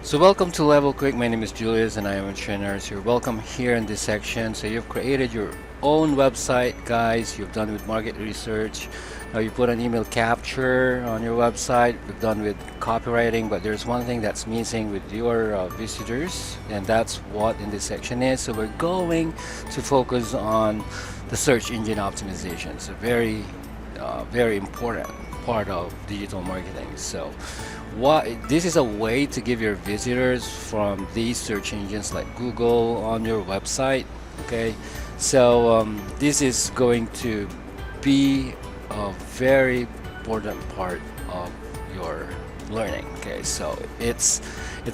So welcome to Level Quick. My name is Julius and I am a trainer. So you're welcome here in this section. So you've created your own website, guys. You've done with market research. Now you put an email capture on your website. You've done with copywriting, but there's one thing that's missing with your visitors, and that's what in this section is. So we're going to focus on the search engine optimization. So very important part of digital marketing. So this is a way to give your visitors from these search engines like Google on your website. Okay, so this is going to be a very important part of your learning. Okay, so it's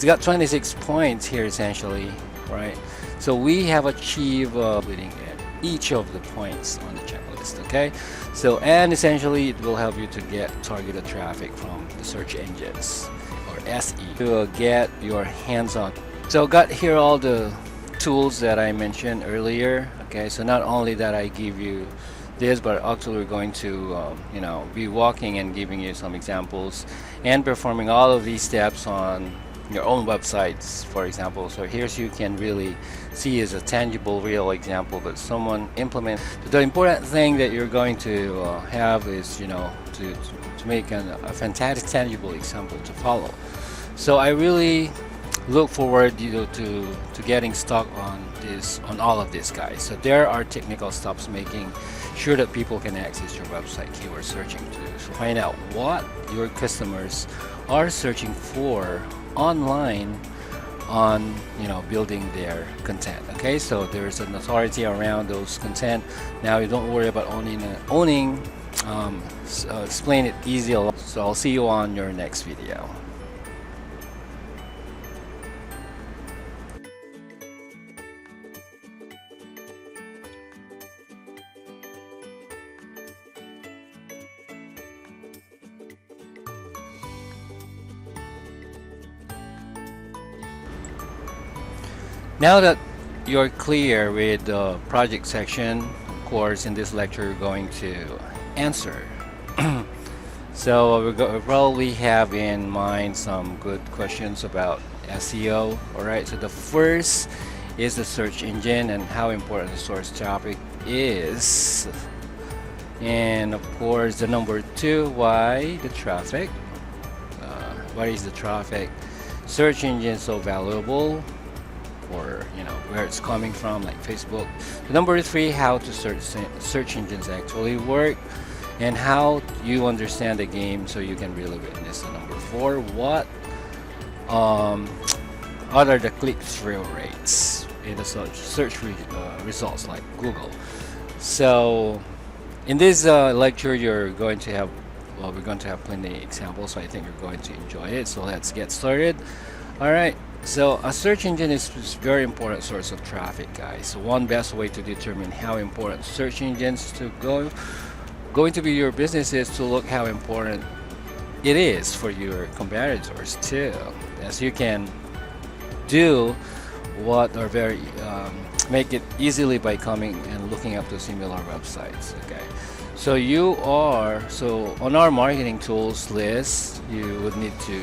got 26 points here essentially, right? So we have achieved leading at each of the points on the checklist. Okay, so and essentially it will help you to get targeted traffic from the search engines or SE to get your hands on. So got here all the tools that I mentioned earlier. Okay, so not only that I give you this, but actually we're going to be walking and giving you some examples and performing all of these steps on your own websites, for example. So here's you can really see as a tangible real example that someone implement. The important thing that you're going to have is to make a fantastic tangible example to follow. So I really look forward to getting stuck on all of this, guys. So there are technical steps making sure that people can access your website keyword searching to find out what your customers are searching for online on building their content. Okay, so there's an authority around those content. Now you don't worry about owning explain it easy. So I'll see you on your next video. Now that you're clear with the project section, of course, in this lecture you're going to answer. So we probably have in mind some good questions about SEO. Alright, so the first is the search engine and how important the source traffic is. And of course, the number two, why the traffic? Why is the traffic search engine so valuable? Or where it's coming from, like Facebook. Number three, how to search engines actually work and how you understand the game so you can really witness. Number four, what are the click-through rates in the search results like Google. So in this lecture we're going to have plenty of examples, so I think you're going to enjoy it. So let's get started. Alright, so a search engine is a very important source of traffic, guys. So one best way to determine how important search engines going to be your business is to look how important it is for your competitors too, as you can do what are very make it easily by coming and looking up to similar websites. Okay, so on our marketing tools list, you would need to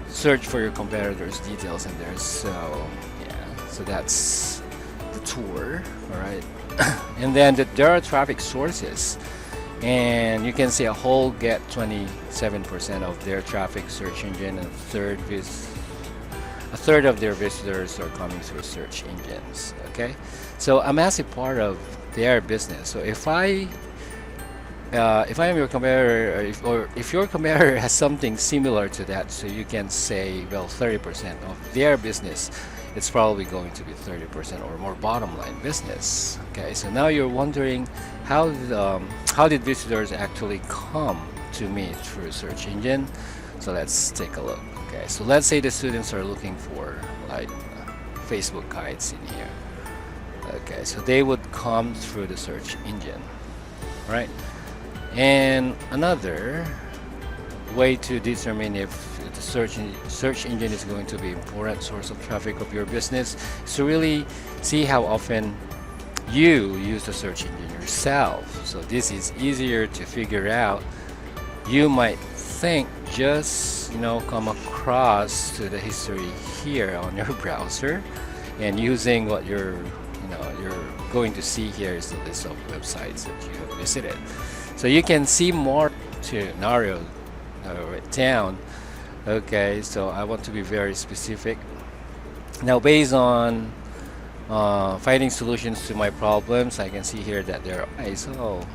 search for your competitors' details in there. So yeah, so that's the tour. All right. And then there are traffic sources, and you can see a whole get 27% of their traffic search engine, and a third of their visitors are coming through search engines. Okay, so a massive part of their business. So if I am your competitor, or if your competitor has something similar to that, so you can say, well, 30% of their business, it's probably going to be 30% or more bottom line business. Okay, so now you're wondering how did visitors actually come to me through search engine? So let's take a look. Okay, so let's say the students are looking for like Facebook guides in here. Okay, so they would come through the search engine, right? And another way to determine if the search engine is going to be an important source of traffic of your business is to really see how often you use the search engine yourself. So this is easier to figure out you might think just come across to the history here on your browser, and using what you're going to see here is the list of websites that you have visited. So you can see more to narrow it down. Okay, so I want to be very specific. Now, based on finding solutions to my problems, I can see here that there are so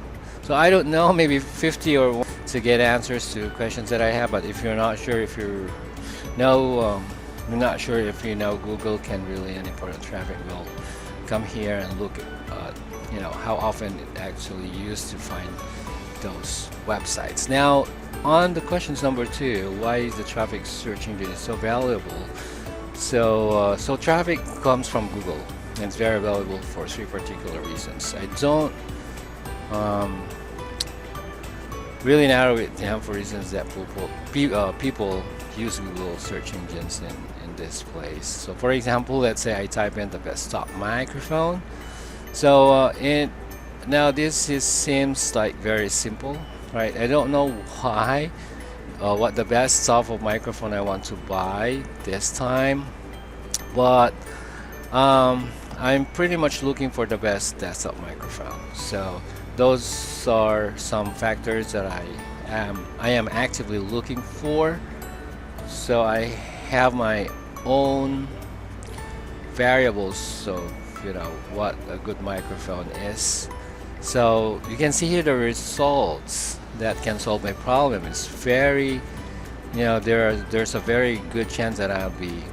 I don't know, maybe 50 or 1 to get answers to questions that I have. But if you're not sure, if you're not sure if Google can really any important traffic, will come here and look at how often it actually used to find those websites. Now, on the questions number 2, why is the traffic search engine so valuable? So traffic comes from Google, and it's very valuable for 3 particular reasons. I don't really narrow it down for reasons that people use Google search engines in this place. So for example, let's say I type in the best stock microphone. So now seems like very simple, right? I don't know why what the best type of microphone I want to buy this time, but I'm pretty much looking for the best desktop microphone. So those are some factors that I am actively looking for. So I have my own variables of what a good microphone is. So you can see here the results that can solve my problem. It's very there's a very good chance that I'll be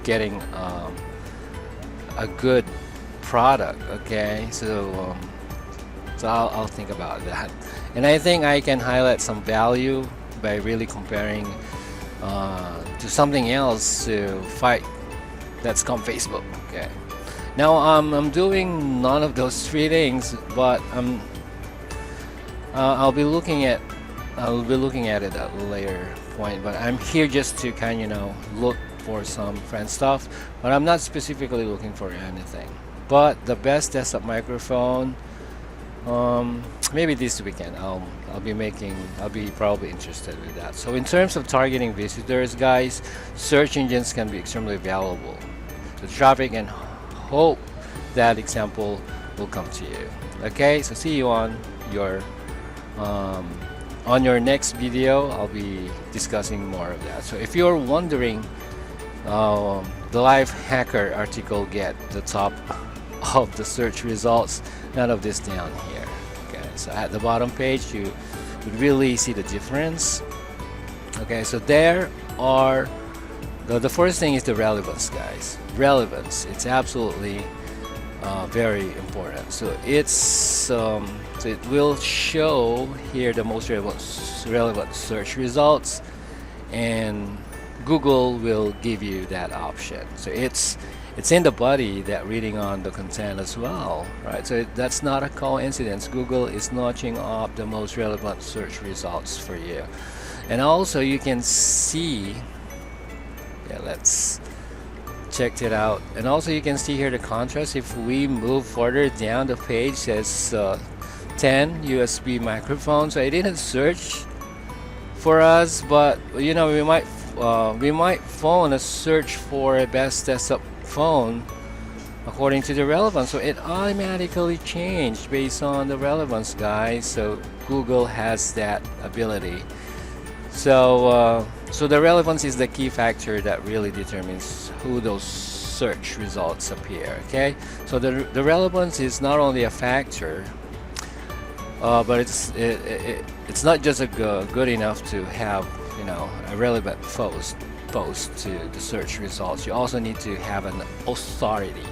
getting a good product. Okay, so I'll think about that, and I think I can highlight some value by really comparing to something else to fight that's called Facebook. Okay, now I'm doing none of those 3 things, but I'll be looking at it at a later point. But I'm here just to kind of look for some friend stuff, but I'm not specifically looking for anything. But the best desktop microphone, maybe this weekend I'll be probably interested with that. So in terms of targeting visitors, guys, search engines can be extremely valuable to traffic, and hope that example will come to you. Okay, so see you on your next video. I'll be discussing more of that. So if you're wondering, the Life Hacker article get the top of the search results, none of this down here. Okay, so at the bottom page you would really see the difference. Okay, so there are the first thing is the relevance, guys. Relevance, it's absolutely very important. So it's so it will show here the most relevant search results, and Google will give you that option. So it's in the body that reading on the content as well, right? So that's not a coincidence. Google is notching up the most relevant search results for you. And also you can see, let's check it out. And also you can see here the contrast. If we move further down the page, says 10 USB microphones. So I didn't search for us, but we might phone a search for a best desktop phone according to the relevance. So it automatically changed based on the relevance, guys. So Google has that ability. So the relevance is the key factor that really determines who those search results appear. Okay, so the relevance is not only a factor, but it's not just good enough to have a relevant post to the search results. You also need to have an authority.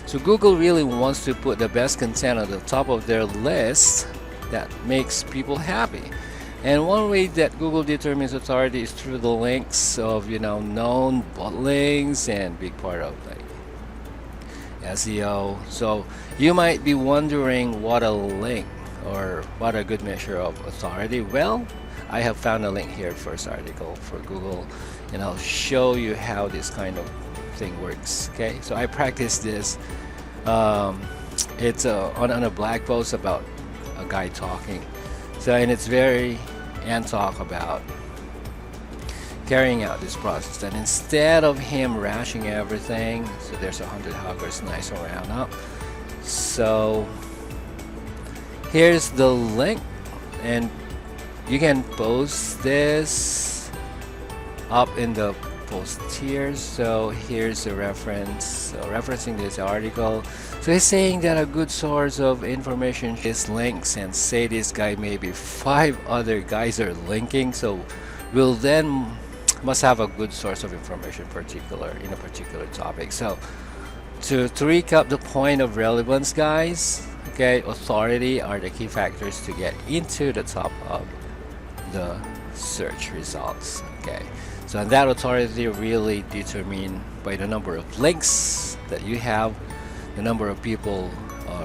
So Google really wants to put the best content at the top of their list that makes people happy. And one way that Google determines authority is through the links of known bot links and big part of SEO. So you might be wondering what a link or what a good measure of authority. Well, I have found a link here, first article for Google, and I'll show you how this kind of thing works. Okay, so I practiced this. It's on a blog post about a guy talking. So, and it's very and talk about carrying out this process. And instead of him rushing everything, so there's 100 hoggers, nice round up. So here's the link, and you can post this up in the post here. So here's the reference, so referencing this article. So he's saying that a good source of information is links, and say this guy maybe 5 other guys are linking, so we'll then must have a good source of information in a particular topic. So to recap the point of relevance, guys, okay, authority are the key factors to get into the top of the search results. Okay, so that authority really determined by the number of links that you have, the number of people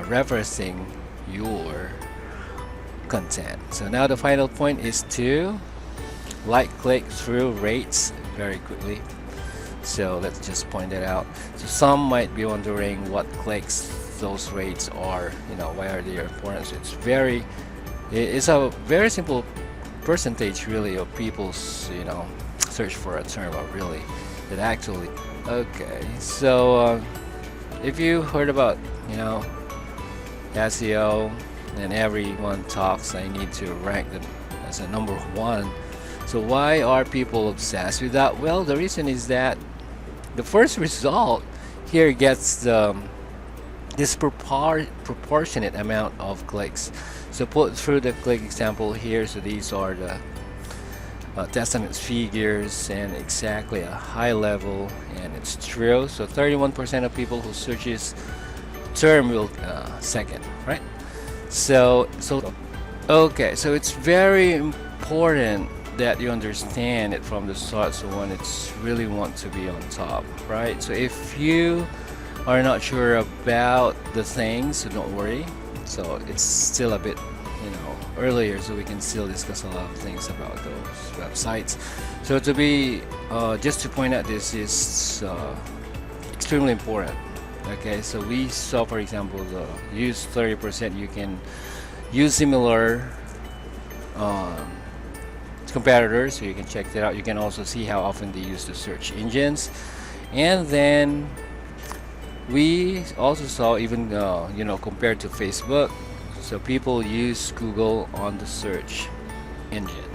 referencing your content. So now the final point is to click-through rates very quickly. So let's just point that out. So some might be wondering what clicks those rates are, why are they important. So it's a very simple percentage really of people's search for a term, or really it actually. Okay, so if you heard about SEO, and everyone talks I need to rank them as a number 1. So why are people obsessed with that? Well, the reason is that the first result here gets this proportionate amount of clicks. So put through the click example here. So these are the testament figures, and exactly a high level, and it's true. So 31% of people who searches term will second, right? So okay, so it's very important that you understand it from the start, so when it's really want to be on top, right? So if you are not sure about the things, so don't worry. So it's still a bit earlier, so we can still discuss a lot of things about those websites. So to be just to point out, this is extremely important. Okay, so we saw, for example, the use 30%. You can use similar competitors, so you can check that out. You can also see how often they use the search engines, and then we also saw even compared to Facebook, so people use Google on the search engine,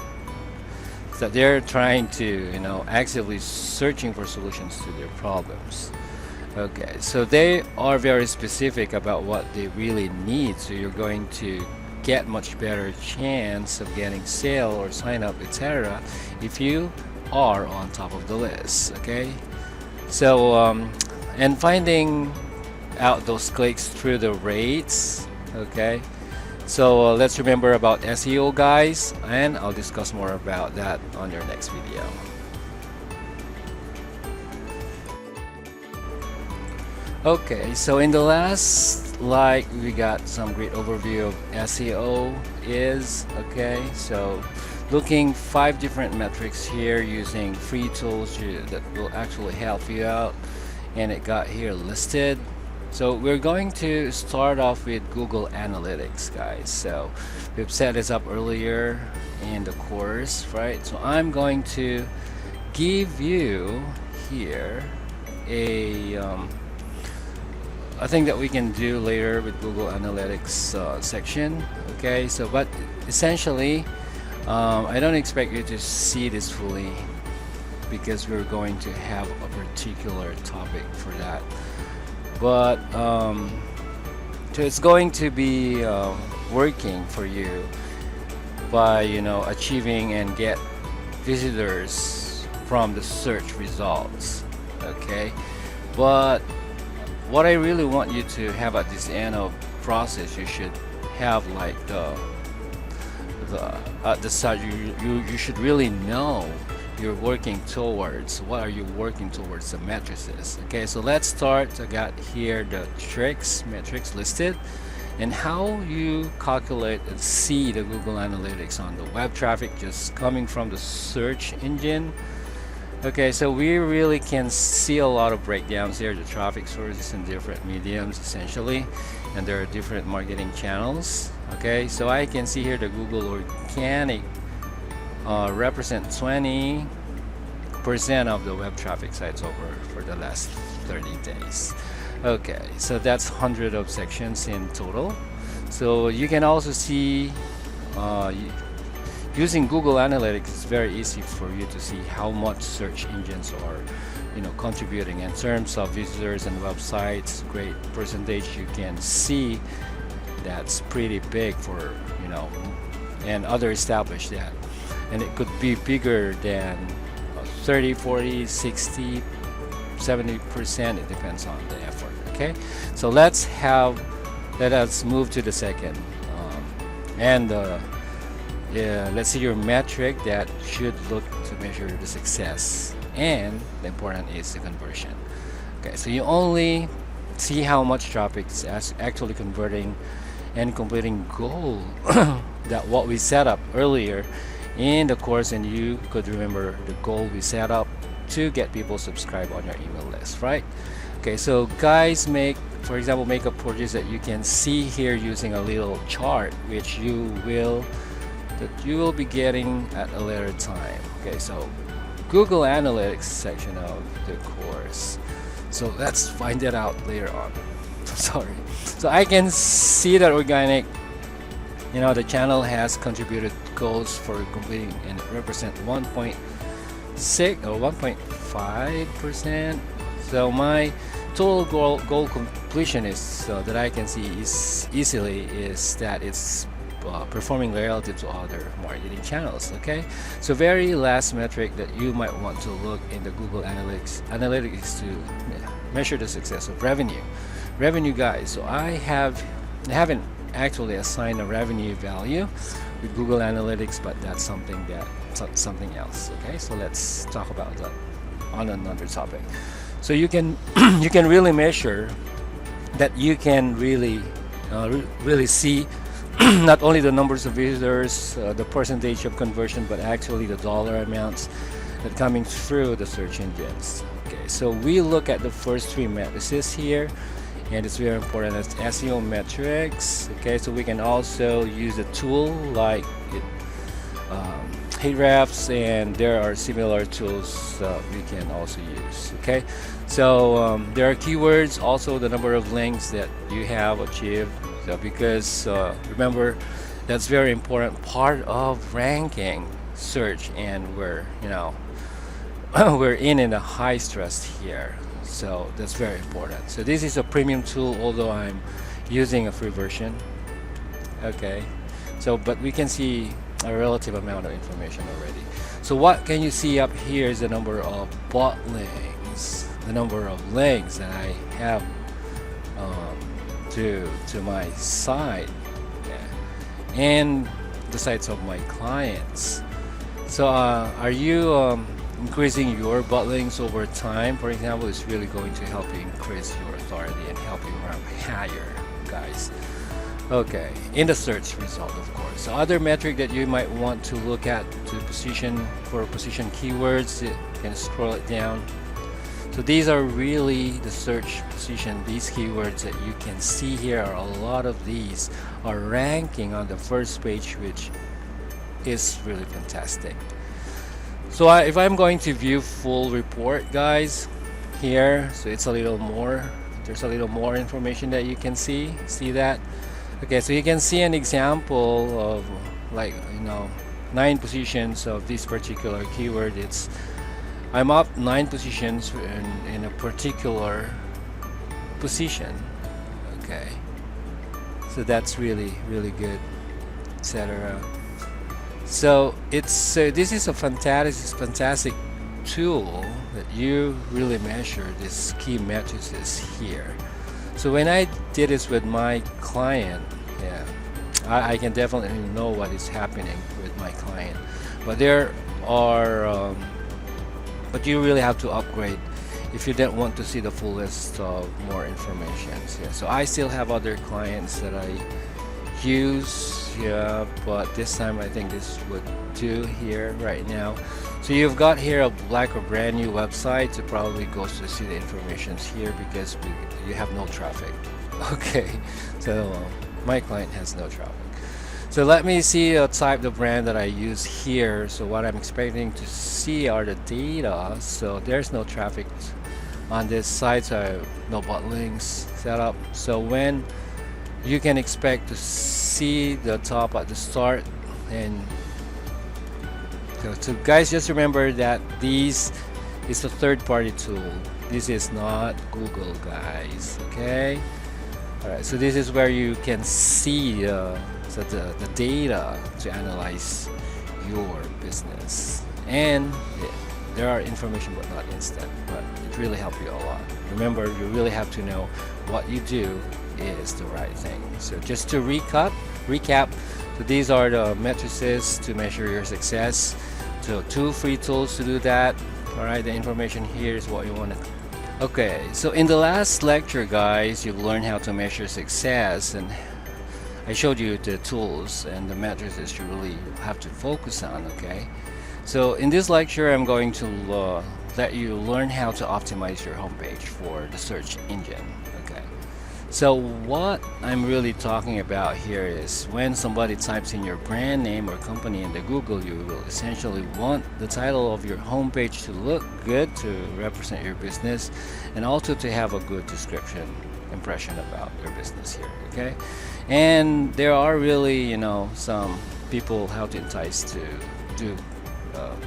so they're trying to actively searching for solutions to their problems. Okay, so they are very specific about what they really need, so you're going to get much better chance of getting sale or sign up, etc., if you are on top of the list. Okay, so and finding out those clicks through the rates. Okay, so let's remember about SEO, guys, and I'll discuss more about that on your next video. Okay, so in the last we got some great overview of SEO is. Okay, so looking 5 different metrics here using free tools that will actually help you out, and it got here listed. So we're going to start off with Google Analytics, guys. So we've set this up earlier in the course, right? So I'm going to give you here a thing that we can do later with Google Analytics section. Okay, so but essentially I don't expect you to see this fully, because we're going to have a particular topic for that, but so it's going to be working for you by achieving and get visitors from the search results. Okay, but what I really want you to have at this end of process, you should have like at the start, you should really know you're working towards. What are you working towards? The matrices. Okay, so let's start. I got here the metrics listed, and how you calculate and see the Google Analytics on the web traffic just coming from the search engine. Okay, so we really can see a lot of breakdowns here, the traffic sources in different mediums essentially, and there are different marketing channels. Okay, so I can see here the Google organic represent 20% of the web traffic sites over for the last 30 days. Okay, so that's 100 of sections in total. So you can also see using Google Analytics, it's very easy for you to see how much search engines are contributing in terms of visitors and websites. Great percentage. You can see that's pretty big for and other established that, and it could be bigger than 30, 40, 60, 70%. It depends on the effort. Okay, so let us move to the second let's see your metric that should look to measure the success, and the important is the conversion. Okay, so you only see how much traffic is actually converting and completing goal that what we set up earlier in the course, and you could remember the goal we set up to get people subscribed on your email list, right? Okay, so guys, for example, make a purchase that you can see here using a little chart, which you will be getting at a later time. Okay, so Google Analytics section of the course. So let's find that out later on. Sorry. So I can see that organic, the channel has contributed goals for completing, and it represent 1.6 or 1.5%. So my total goal completion is that I can see is that it's performing relative to other marketing channels. Okay, so very last metric that you might want to look in the Google Analytics is to measure the success of revenue, guys. So I haven't actually assigned a revenue value with Google Analytics, but that's something else. Okay, so let's talk about that on another topic. So you can really measure that. You can really see not only the numbers of visitors, the percentage of conversion, but actually the dollar amounts that coming through the search engines. Okay, so we look at the first three matrices here, and it's very important as Seo Metrics. Okay, so we can also use a tool like Hrefs, and there are similar tools we can also use. Okay, so there are keywords, also the number of links that you have achieved. So because remember, that's very important part of ranking search, and we're we're in a high stress here, so that's very important. So this is a premium tool, although I'm using a free version. Okay, so but we can see a relative amount of information already. So what can you see up here is the number of bot links, the number of links that I have to my site, and the sites of my clients. So are you increasing your bot links over time? For example, it's really going to help you increase your authority and help you rank higher, guys. Okay, in the search result, of course. So other metric that you might want to look at to position keywords, you can scroll it down. So these are really the search position. These keywords that you can see here, are a lot of these are ranking on the first page, which is really fantastic. So if I'm going to view full report, guys, here, so it's a little more. There's a little more information that you can see. See that? Okay, so you can see an example of 9 positions of this particular keyword. I'm up 9 positions in a particular position. Okay, so that's really good, etc. So this is a fantastic tool that you really measure these key matrices here. So when I did this with my client, I can definitely know what is happening with my client. But there are but you really have to upgrade if you don't want to see the full list of more information. Yeah, so I still have other clients that I use, but this time I think this would do here right now. So you've got here a brand new website. It probably goes to see the information here because you have no traffic. Okay, so my client has no traffic. So let me see type the brand that I use here. So what I'm expecting to see are the data. So there's no traffic on this site, so no bot links set up. So when you can expect to see the top at the start, and so guys, just remember that this is a third-party tool. This is not Google, guys. Okay. All right. So this is where you can see the data to analyze your business, and there are information but not instant, but it really helps you a lot. Remember, you really have to know what you do is the right thing. So just to recap, so these are the matrices to measure your success. So 2 free tools to do that. All right, the information here is what you want to. Okay, so in the last lecture, guys, you've learned how to measure success, and I showed you the tools and the matrices you really have to focus on. Okay, so in this lecture, I'm going to let you learn how to optimize your homepage for the search engine. Okay, so what I'm really talking about here is when somebody types in your brand name or company in the Google, you will essentially want the title of your homepage to look good, to represent your business, and also to have a good description impression about your business here. Okay, and there are really some people how to entice to do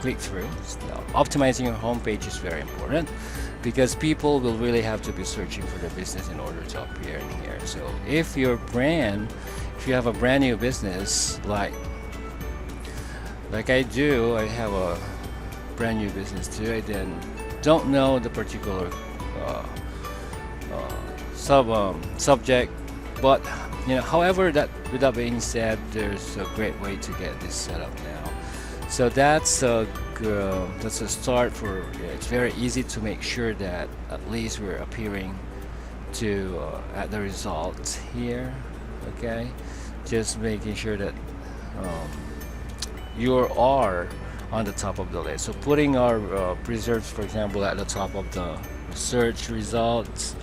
click-through. Now, optimizing your homepage is very important because people will really have to be searching for their business in order to appear in here. So if you have a brand new business like I do, I have a brand new business too. I then don't know the particular subject, but however, with that being said, there's a great way to get this set up now. So that's a start for. It's very easy to make sure that at least we're appearing to at the results here. Okay, just making sure that you are on the top of the list. So putting our preserves, for example, at the top of the search results.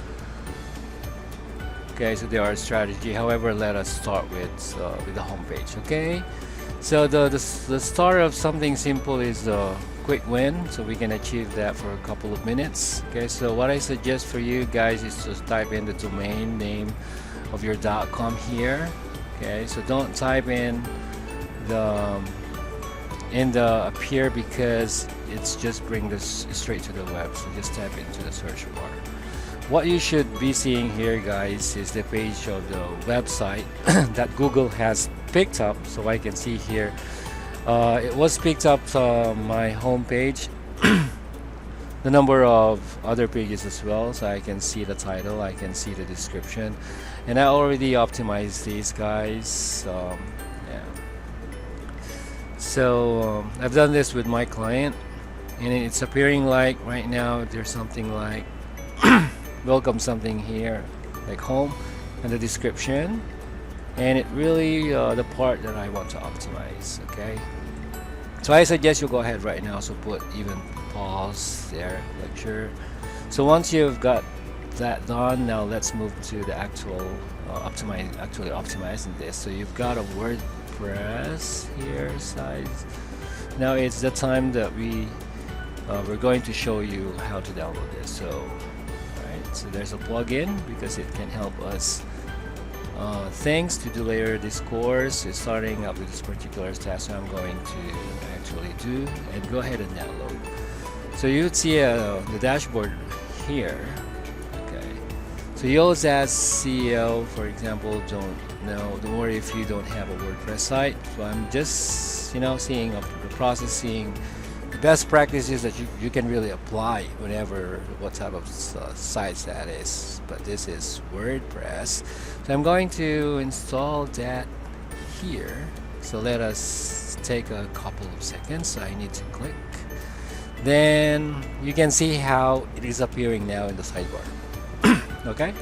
Okay, so there are strategy. However, let us start with the homepage. Okay, so the start of something simple is a quick win. So we can achieve that for a couple of minutes. Okay, so what I suggest for you guys is to type in the domain name of your .com here. Okay, so don't type in the appear because it's just bring this straight to the web. So just type into the search bar. What you should be seeing here, guys, is the page of the website that Google has picked up. So I can see here it was picked up my home page, the number of other pages as well. So I can see the title, I can see the description, and I already optimized these, guys. Yeah. So I've done this with my client, and it's appearing like right now there's something like welcome something here like home and the description, and it really the part that I want to optimize. Okay, so I suggest you go ahead right now, so put even pause there, lecture. So once you've got that done, now let's move to the actually optimizing this. So you've got a WordPress here size. Now it's the time that we're going to show you how to download this. So there's a plugin because it can help us things to do later this course is starting up with this particular task. So I'm going to actually do and go ahead and download. So you'd see the dashboard here. Okay, so yours as CEO, for example, don't worry if you don't have a WordPress site. So I'm just seeing the processing best practices that you can really apply whenever what type of sites that is. But this is WordPress, so I'm going to install that here. So let us take a couple of seconds. So I need to click, then you can see how it is appearing now in the sidebar. Okay,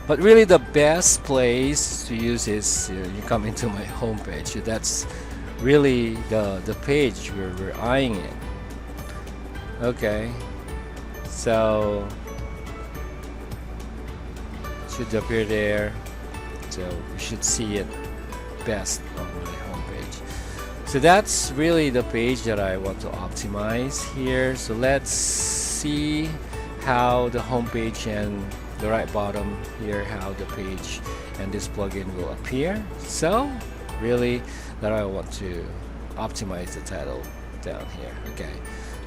but really the best place to use is you come into my homepage. So that's really the page where we're eyeing it. Okay, so it should appear there, so we should see it best on my homepage. So that's really the page that I want to optimize here. So let's see how the homepage and the right bottom here, how the page and this plugin will appear. So really that I want to optimize the title down here. Okay,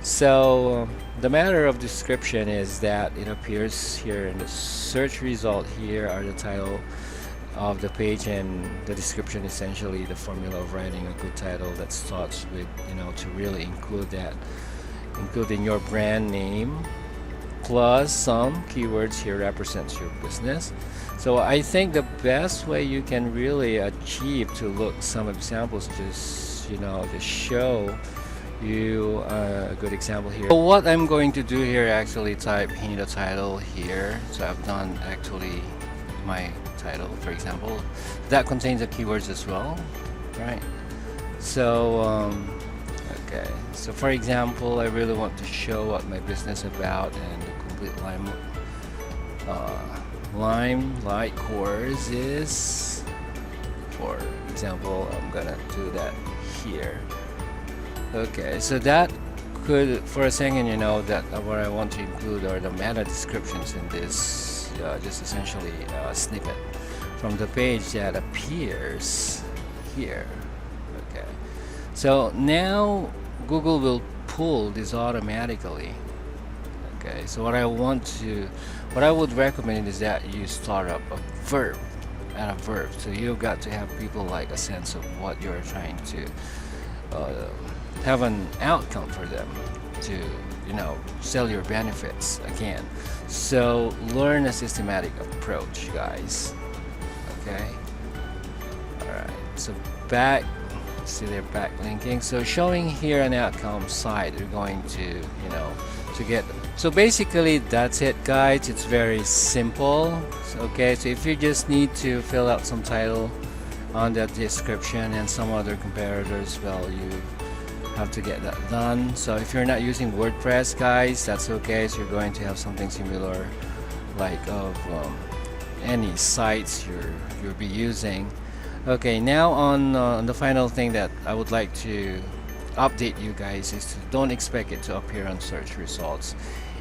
so the matter of description is that it appears here in the search result. Here are the title of the page, and the description essentially the formula of writing a good title that starts with, you know, to really include that, including your brand name plus some keywords here represents your business. So I think the best way you can really achieve to look some examples, just, you know, to show you a good example here. So what I'm going to do here, actually type in the title here. So I've done actually my title, for example, that contains the keywords as well, right? So okay, so for example, I really want to show what my business about, and the complete limelight course is, for example, I'm gonna do that here. Okay, so that could, for a second, you know, that what I want to include are the meta descriptions in this, just essentially a snippet from the page that appears here. Okay, so now Google will pull this automatically. Okay, so what I would recommend is that you start up a verb and a verb. So you've got to have people like a sense of what you're trying to have an outcome for them to, you know, sell your benefits again. So learn a systematic approach, guys. Okay, all right, so back, see they're backlinking. So showing here an outcome site, you're going to, you know, to get. So basically that's it, guys. It's very simple. Okay, so if you just need to fill out some title on that description and some other comparators, well, you have to get that done. So if you're not using WordPress, guys, that's okay. So you're going to have something similar like of any sites you'll be using. Okay, now on the final thing that I would like to update you guys is to don't expect it to appear on search results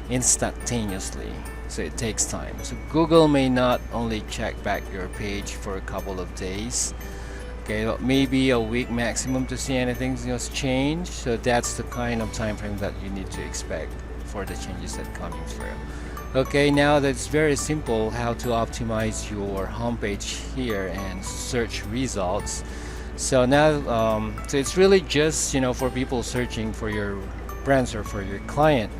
instantaneously. So it takes time. So Google may not only check back your page for a couple of days, okay, but maybe a week maximum to see anything else change. So that's the kind of time frame that you need to expect for the changes that coming through. Okay, now that's very simple how to optimize your homepage here and search results. So now so it's really just, you know, for people searching for your brands or for your client.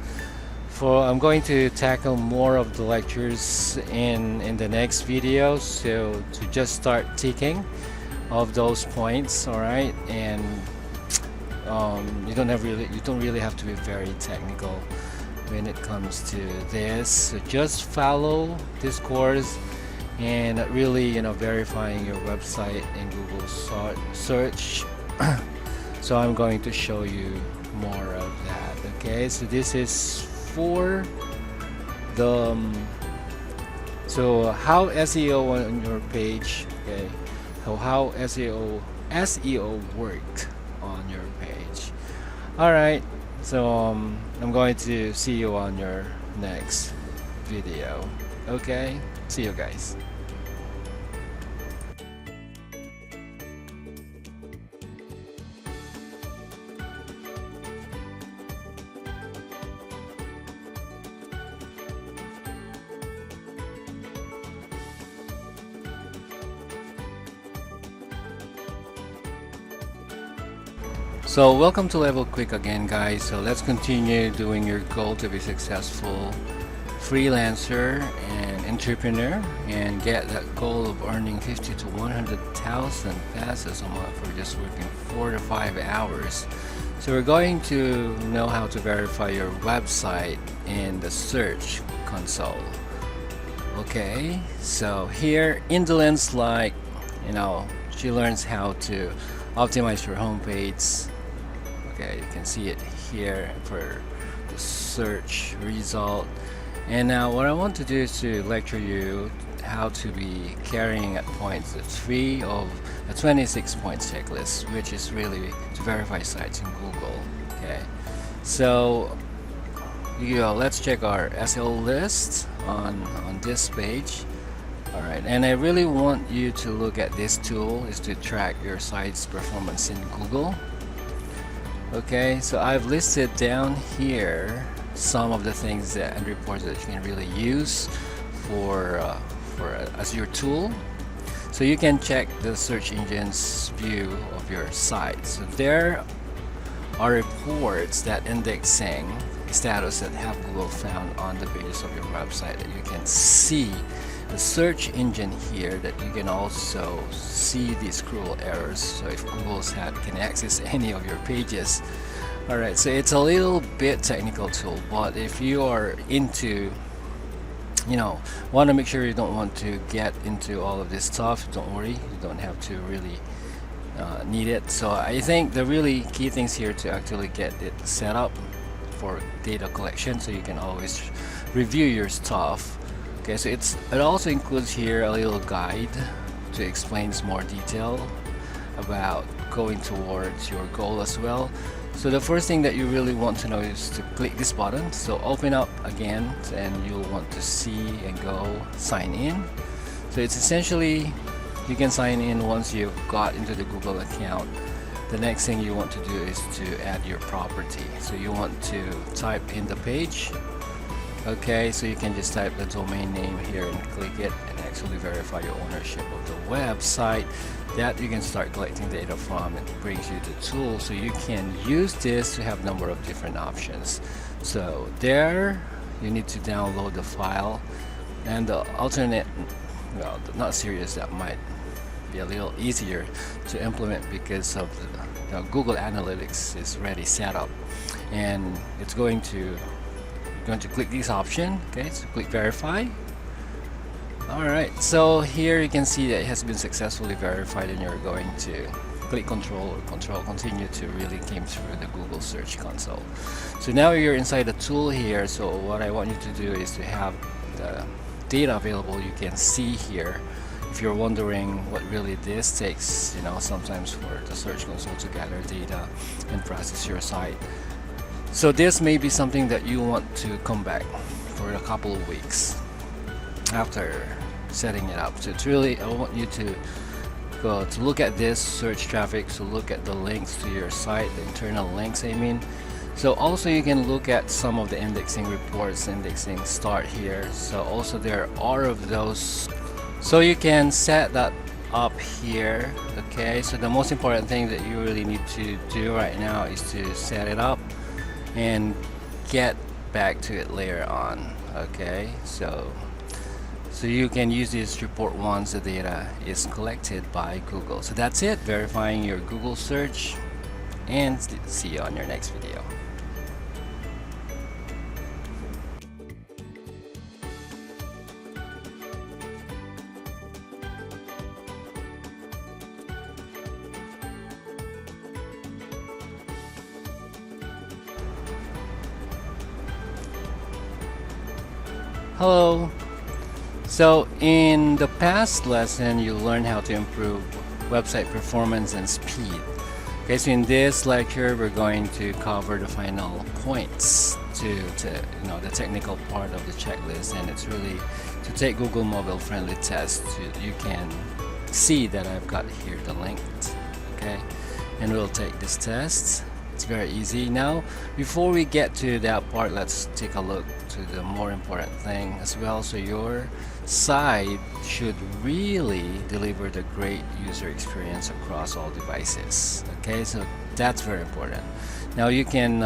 I'm going to tackle more of the lectures in the next video, so to just start ticking of those points. All right, and you don't really have to be very technical when it comes to this. So just follow this course and really, you know, verifying your website in Google search. So I'm going to show you more of that. Okay, so this is for the so how SEO on your page. Okay, how SEO worked on your page. All right, so I'm going to see you on your next video. Okay, see you guys. So welcome to Level Quick again, guys. So let's continue doing your goal to be successful freelancer and entrepreneur and get that goal of earning 50 to 100,000 pesos a month for just working 4 to 5 hours. So we're going to know how to verify your website in the search console. Okay, so here Indolence, like, you know, she learns how to optimize your homepage. Okay, you can see it here for the search result. And now what I want to do is to lecture you how to be carrying at points 3 of a 26-point checklist, which is really to verify sites in Google. Okay, so let's check our SEO list on this page. Alright, and I really want you to look at this tool is to track your site's performance in Google. Okay, so I've listed down here some of the things and reports that you can really use for as your tool. So you can check the search engine's view of your site. So there are reports that indexing status that have Google found on the pages of your website, that you can see the search engine here, that you can also see these scroll errors, so if Google's can access any of your pages. Alright, so it's a little bit technical tool, but if you are into, want to make sure you don't want to get into all of this stuff, don't worry, you don't have to really need it. So I think the really key things here to actually get it set up for data collection, so you can always review your stuff. Okay, so it also includes here a little guide to explain more detail about going towards your goal as well. So the first thing that you really want to know is to click this button. So open up again, and you'll want to see and go sign in. So it's essentially, you can sign in once you've got into the Google account. The next thing you want to do is to add your property. So you want to type in the page. Okay, so you can just type the domain name here and click it, and actually verify your ownership of the website that you can start collecting data from. It brings you the tool, so you can use this to have a number of different options. So there, you need to download the file, and the alternate, well, not serious, that might be a little easier to implement because of the Google Analytics is already set up, and it's going to click this option. Okay, so click verify. Alright, so here you can see that it has been successfully verified, and you're going to click control or control continue to really came through the Google Search Console. So now you're inside the tool here. So what I want you to do is to have the data available. You can see here, if you're wondering what really this takes, sometimes for the Search Console to gather data and process your site. So this may be something that you want to come back for a couple of weeks after setting it up. So it's really, I want you to go to look at this search traffic, so look at the links to your site, the internal links I mean. So also you can look at some of the indexing reports, indexing start here. So also there are of those, so you can set that up here. Okay, so the most important thing that you really need to do right now is to set it up and get back to it later on. Okay, so you can use this report once the data is collected by Google. So that's it, verifying your Google search, and see you on your next video. Hello. So in the past lesson, you learned how to improve website performance and speed. Okay, so in this lecture, we're going to cover the final points to the technical part of the checklist, and it's really to take Google mobile friendly test. You can see that I've got here the link. Okay, and we'll take this test. It's very easy. Now, before we get to that part, let's take a look to the more important thing as well. So your site should really deliver the great user experience across all devices. Okay, so that's very important. Now you can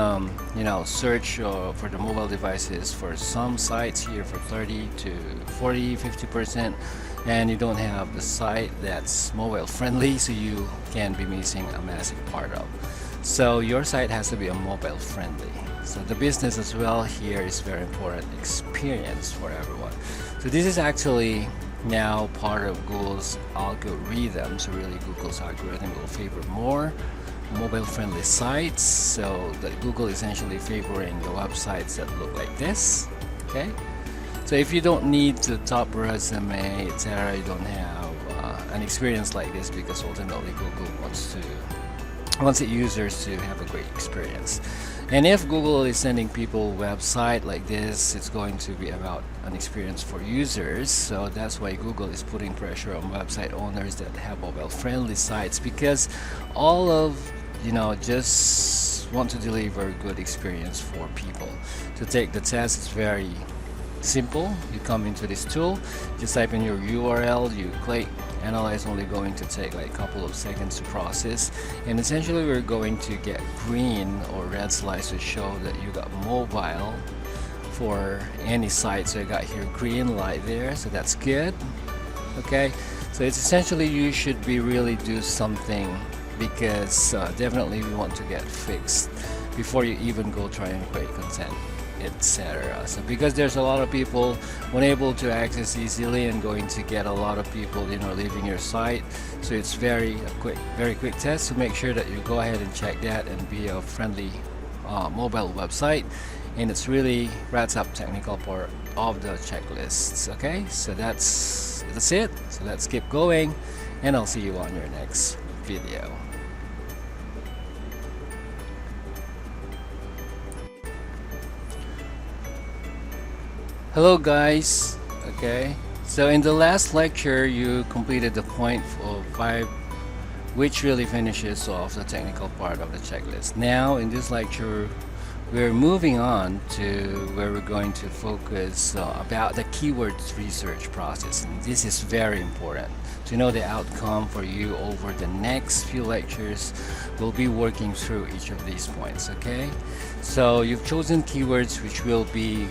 search for the mobile devices for some sites here for 30 to 40, 50%, and you don't have the site that's mobile friendly, so you can be missing a massive part of. So your site has to be a mobile friendly. So the business as well here is very important experience for everyone. So this is actually now part of Google's algorithm. So really Google's algorithm will favor more mobile friendly sites. So that Google essentially favoring the websites that look like this. Okay. So if you don't need the top resume, etc., you don't have an experience like this, because ultimately Google wants its users to have a great experience. And if Google is sending people website like this, it's going to be about an experience for users. So that's why Google is putting pressure on website owners that have mobile friendly sites, because all of just want to deliver a good experience for people. To take the test is very simple. You come into this tool, just type in your URL, you click analyze, only going to take like a couple of seconds to process, and essentially we're going to get green or red slice to show that you got mobile for any site. So I got here green light there, so that's good. Okay, so it's essentially you should be really do something, because definitely we want to get fixed before you even go try and create content, etc. So because there's a lot of people unable to access easily, and going to get a lot of people leaving your site, so it's very quick test. So make sure that you go ahead and check that and be a friendly mobile website, and it's really wraps up technical part of the checklists. Okay, so that's it. So let's keep going, and I'll see you on your next video. Hello guys. Okay, so in the last lecture you completed the point of 5, which really finishes off the technical part of the checklist. Now in this lecture we're moving on to where we're going to focus about the keywords research process, and this is very important to know the outcome for you. Over the next few lectures we'll be working through each of these points. Okay, so you've chosen keywords which will be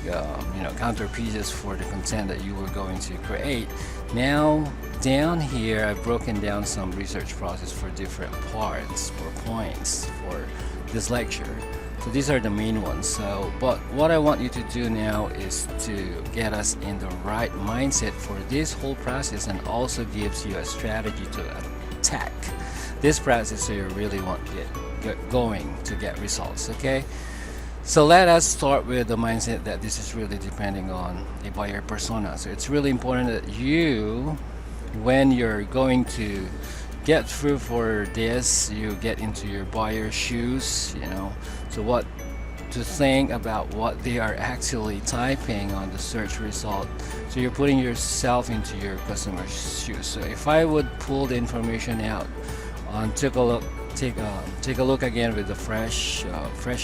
counter pieces for the content that you were going to create. Now down here I've broken down some research process for different parts or points for this lecture. So these are the main ones. So but what I want you to do now is to get us in the right mindset for this whole process, and also gives you a strategy to attack this process so you really want to get going to get results. Okay, so let us start with the mindset that this is really depending on a buyer persona. So it's really important that you, when you're going to get through for this, you get into your buyer's shoes, so what to think about what they are actually typing on the search result. So you're putting yourself into your customer's shoes. So if I would pull the information out and take a look again with the fresh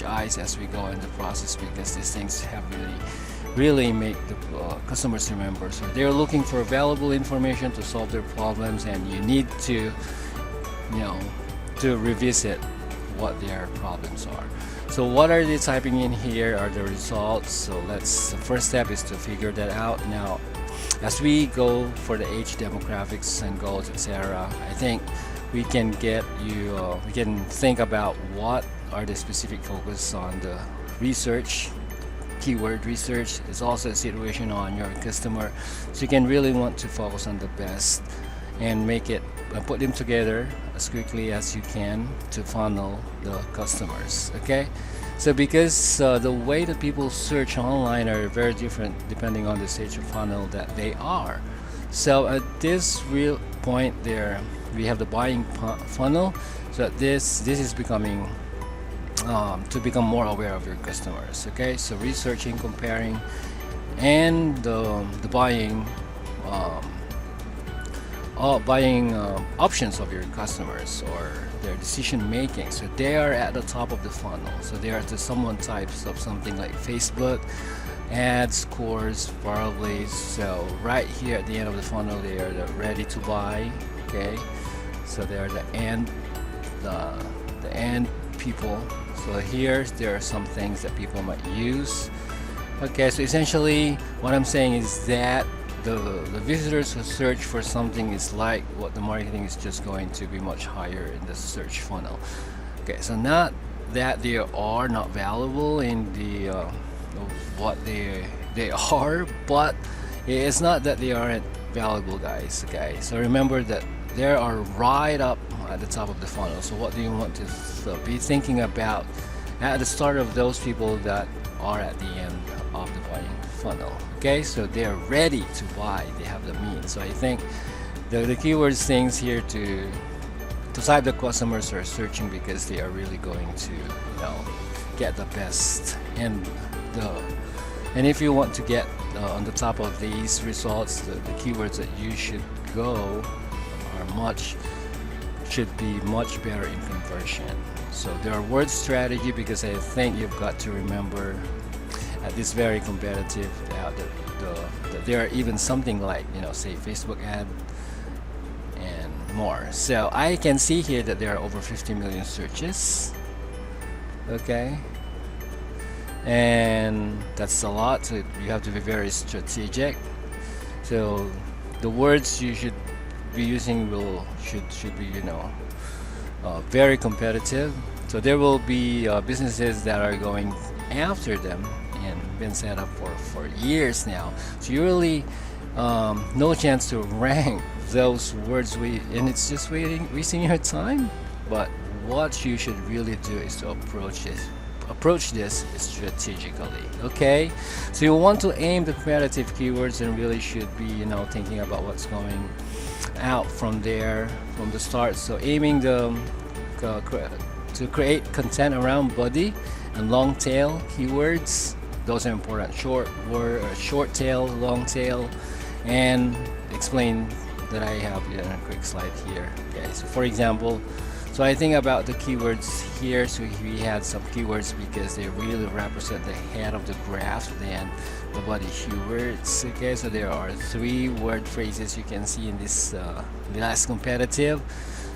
eyes as we go in the process, because these things have really make the customers remember. So they're looking for valuable information to solve their problems, and you need to to revisit what their problems are. So what are they typing in here are the results. So the first step is to figure that out. Now as we go for the age demographics and goals, etc., I think we can we can think about what are the specific focus on the research. Keyword research is also a situation on your customer, so you can really want to focus on the best and put them together as quickly as you can to funnel the customers. Okay, so because the way that people search online are very different depending on the stage of funnel that they are. So at this real point there we have the buying funnel. So this is becoming to become more aware of your customers. Okay, so researching, comparing, and the buying options of your customers or their decision making. So they are at the top of the funnel. So they are someone types of something like Facebook ad scores probably. So right here at the end of the funnel they are ready to buy. Okay, so they are the end people. So here there are some things that people might use. Okay, so essentially what I'm saying is that the visitors who search for something is like what the marketing is just going to be much higher in the search funnel. Okay, so not that they are not valuable in the what they are, but it's not that they aren't valuable, guys. Okay, so remember that they are right up at the top of the funnel. So what do you want to be thinking about at the start of those people that are at the end of the buying funnel. Okay, so they're ready to buy, they have the means. So I think the keywords things here to type the customers are searching because they are really going to, get the best. And if you want to get on the top of these results, the keywords that you should go should be much better in conversion. So there are word strategy, because I think you've got to remember at this very competitive that there are even something like, say Facebook ad and more. So I can see here that there are over 50 million searches. Okay, and that's a lot, so you have to be very strategic. So the words you should be using should be very competitive. So there will be businesses that are going after them and been set up for years now. So you really no chance to rank those words, and it's just wasting your time. But what you should really do is to approach this strategically. Okay, so you want to aim the competitive keywords and really should be thinking about what's going out from there from the start. So aiming to create content around body and long tail keywords. Those are important. Short tail, long tail, and explain that I have a quick slide here. Okay, so for example, so I think about the keywords here. So we had some keywords because they really represent the head of the graph than the body keywords. Okay, so there are 3 word phrases you can see in this last competitive.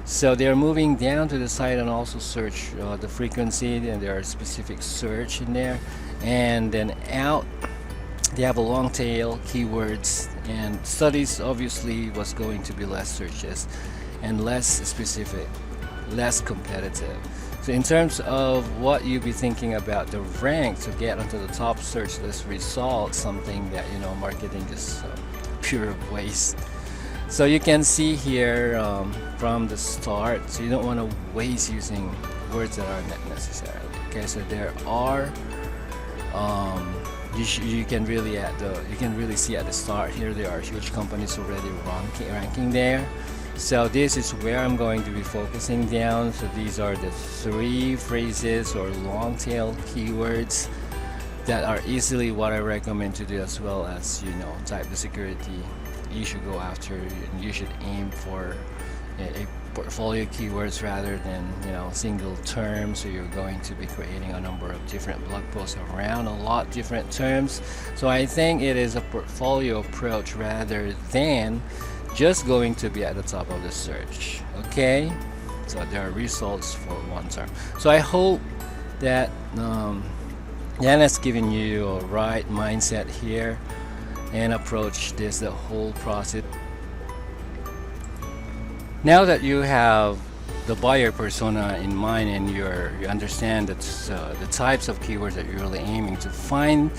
So they're moving down to the side and also search the frequency, and there are specific search in there, and then out they have a long tail keywords, and studies obviously was going to be less searches and less specific, less competitive. So in terms of what you be thinking about the rank to get onto the top search list results, something that marketing is pure waste. So you can see here from the start, so you don't want to waste using words that are not necessarily. Okay, so there are you can really see at the start here there are huge companies already ranking there. So this is where I'm going to be focusing down. So these are the 3 phrases or long tail keywords that are easily what I recommend to do, as well as type the security you should go after, and you should aim for a portfolio keywords rather than single terms. So you're going to be creating a number of different blog posts around a lot different terms. So I think it is a portfolio approach rather than just going to be at the top of the search. Okay, so there are results for one term. So I hope that Jan has given you a right mindset here and approach the whole process. Now that you have the buyer persona in mind and you understand that the types of keywords that you're really aiming to find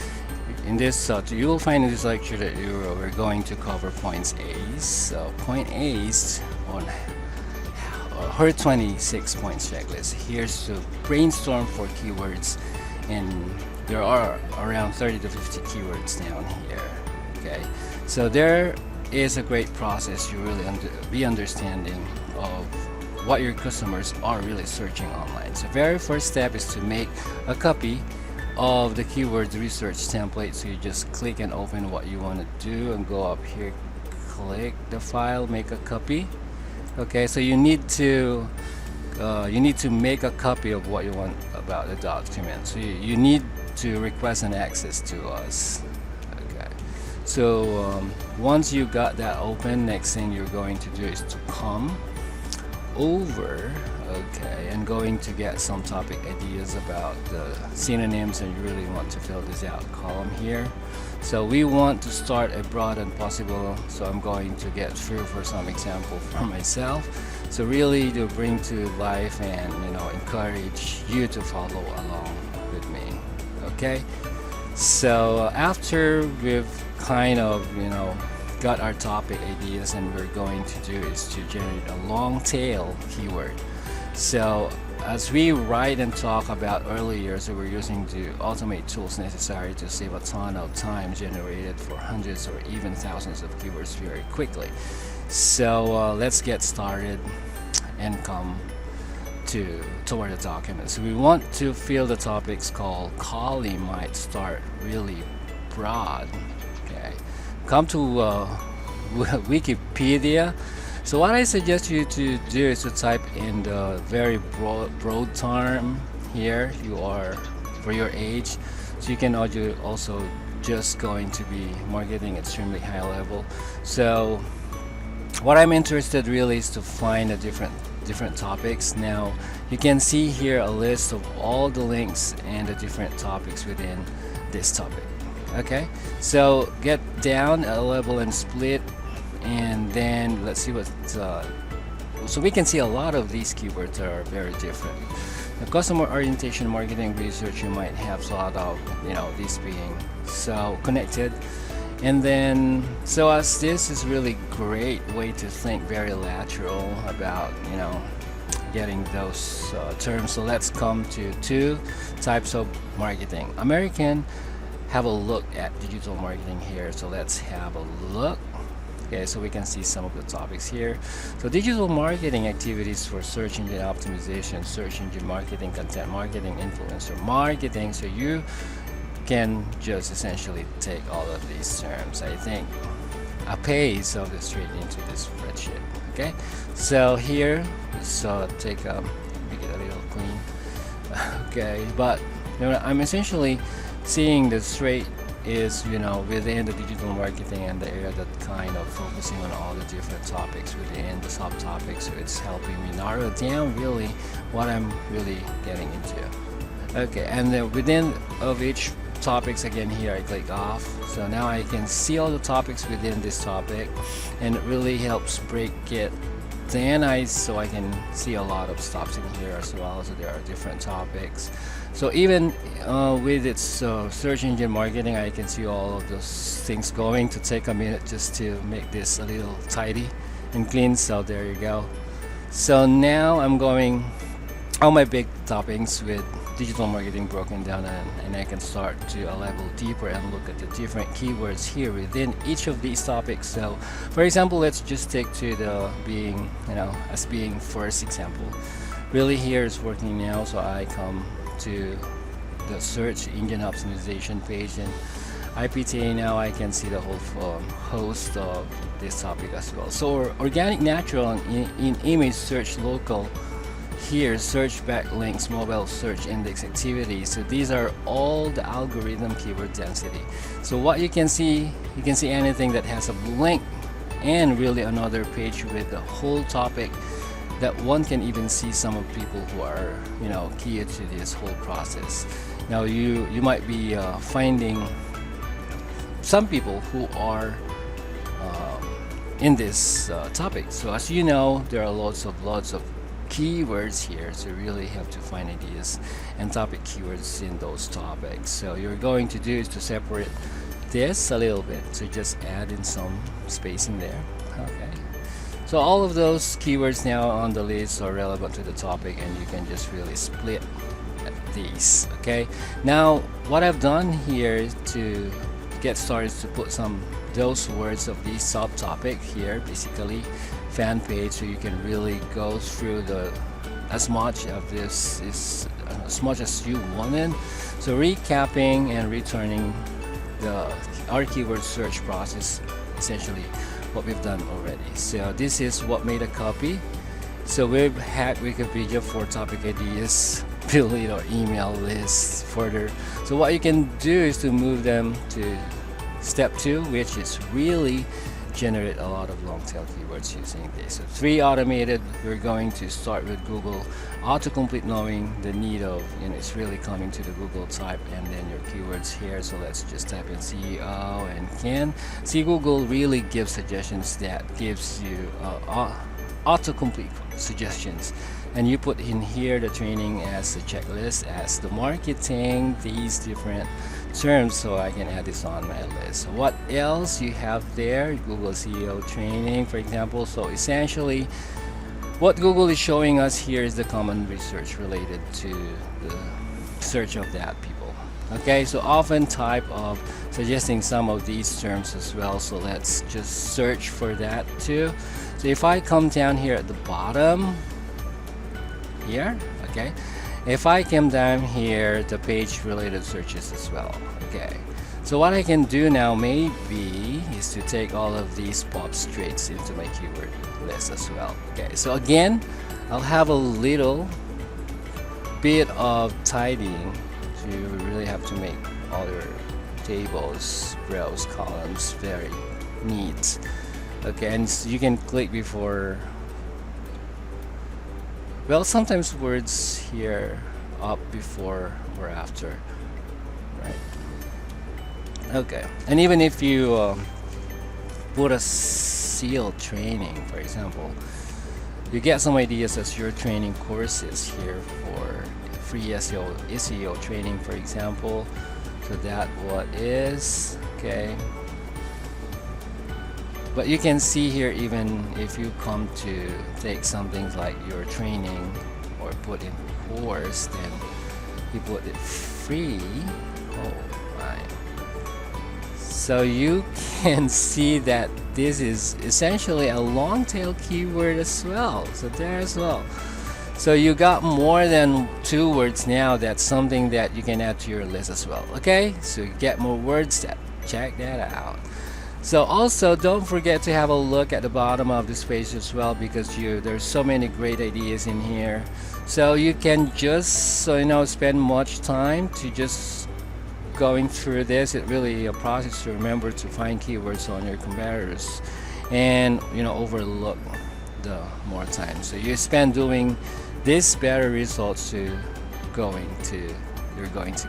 in this, you will find in this lecture that we're going to cover points A's. So point A's on her 26 points checklist. Here's to brainstorm for keywords, and there are around 30 to 50 keywords down here. Okay, so there is a great process. You really be understanding of what your customers are really searching online. So very first step is to make a copy of the keywords research template. So you just click and open what you want to do and go up here, click the file, make a copy. Okay, so you need to make a copy of what you want about the document. So you need to request an access to us. Okay, so once you got that open, next thing you're going to do is to come over, okay, and going to get some topic ideas about the synonyms, and you really want to fill this out column here. So we want to start a broad and possible, so I'm going to get through for some example for myself. So really to bring to life and encourage you to follow along with me. Okay, so after we've kind of got our topic ideas, and we're going to do is to generate a long tail keyword. So as we write and talk about earlier, so we're using the automate tools necessary to save a ton of time generated for hundreds or even thousands of keywords very quickly. So let's get started and come toward the document. So we want to fill the topics called Kali might start really broad. Okay, come to Wikipedia. So what I suggest you to do is to type in the very broad term here you are for your age. So you can also just going to be marketing extremely high level. So what I'm interested really is to find a different topics. Now you can see here a list of all the links and the different topics within this topic. Okay, so get down a level and split, and then let's see what so we can see a lot of these keywords that are very different. The customer orientation marketing research, you might have thought of these being so connected. And then so as this is really great way to think very lateral about getting those terms. So let's come to two types of marketing. American have a look at digital marketing here. So let's have a look. Okay, so we can see some of the topics here. So digital marketing activities for search engine optimization, search engine marketing, content marketing, influencer marketing. So you can just essentially take all of these terms. I think I paste all this straight into this spreadsheet. Okay, so here let's make it a little clean. Okay, but I'm essentially seeing the straight is within the digital marketing and the area that kind of focusing on all the different topics within the subtopics. So it's helping me narrow down really what I'm really getting into. Okay, and then within of each topics, again here I click off. So now I can see all the topics within this topic, and it really helps break it then so I can see a lot of stops in here as well. So there are different topics. So even with its search engine marketing, I can see all of those things going. To take a minute just to make this a little tidy and clean. So there you go. So now I'm going all my big topics with digital marketing broken down, and I can start to a level deeper and look at the different keywords here within each of these topics. So for example, let's just take to the being as being first example. Really here is working now. So I come to the search engine optimization page, and IPTA. Now I can see the whole host of this topic as well. So organic, natural, and in image search, local. Here, search backlinks, mobile search index activities. So these are all the algorithm keyword density. So what you can see anything that has a link and really another page with the whole topic, that one can even see some of people who are key to this whole process. Now you might be finding some people who are in this topic. So as you know, there are lots of keywords here, so you really have to find ideas and topic keywords in those topics. So you're going to do is to separate this a little bit, so just add in some space in there. Okay, so all of those keywords now on the list are relevant to the topic, and you can just really split these. Okay, now what I've done here to get started is to put those words of these subtopic here, basically fan page, so you can really go through as much of this as much as you wanted. So recapping and returning our keyword search process, essentially what we've done already. So this is what made a copy. So we've had Wikipedia for topic ideas, build our email list further. So what you can do is to move them to step 2, which is really generate a lot of long tail keywords using this. So 3, automated. We're going to start with Google Autocomplete, knowing the need of it's really coming to the Google type and then your keywords here. So let's just type in CEO and can see Google really gives suggestions, that gives you autocomplete suggestions, and you put in here the training as the checklist, as the marketing, these different terms. So I can add this on my list. So what else you have there? Google SEO training, for example. So essentially What Google is showing us here is the common research related to the search of that people. Okay, so often type of suggesting some of these terms as well. So let's just search for that too. So if I come down here at the bottom here, okay, if I come down here, the page related searches as well. Okay, so what I can do now maybe is to take all of these pop straight into my keyword list as well. Okay, so again, I'll have a little bit of tidying. So you really have to make all your tables, rows, columns very neat. Okay, and you can click before. Well, sometimes words here up before or after, right? Okay, and even if you put a SEO training, for example, you get some ideas as your training courses here for free SEO training, for example. So that what is okay. But you can see here, even if you come to take something like your training or put in course, then you put it free. Oh my. So you can see that this is essentially a long tail keyword as well. So there as well. So you got more than 2 words now. That's something that you can add to your list as well. Okay, so you get more words. Check that out. So also don't forget to have a look at the bottom of this page as well, because there's so many great ideas in here. So you can just spend much time to just going through this. It really a process to remember to find keywords on your competitors and overlook the more time. So you spend doing this, better results you're going to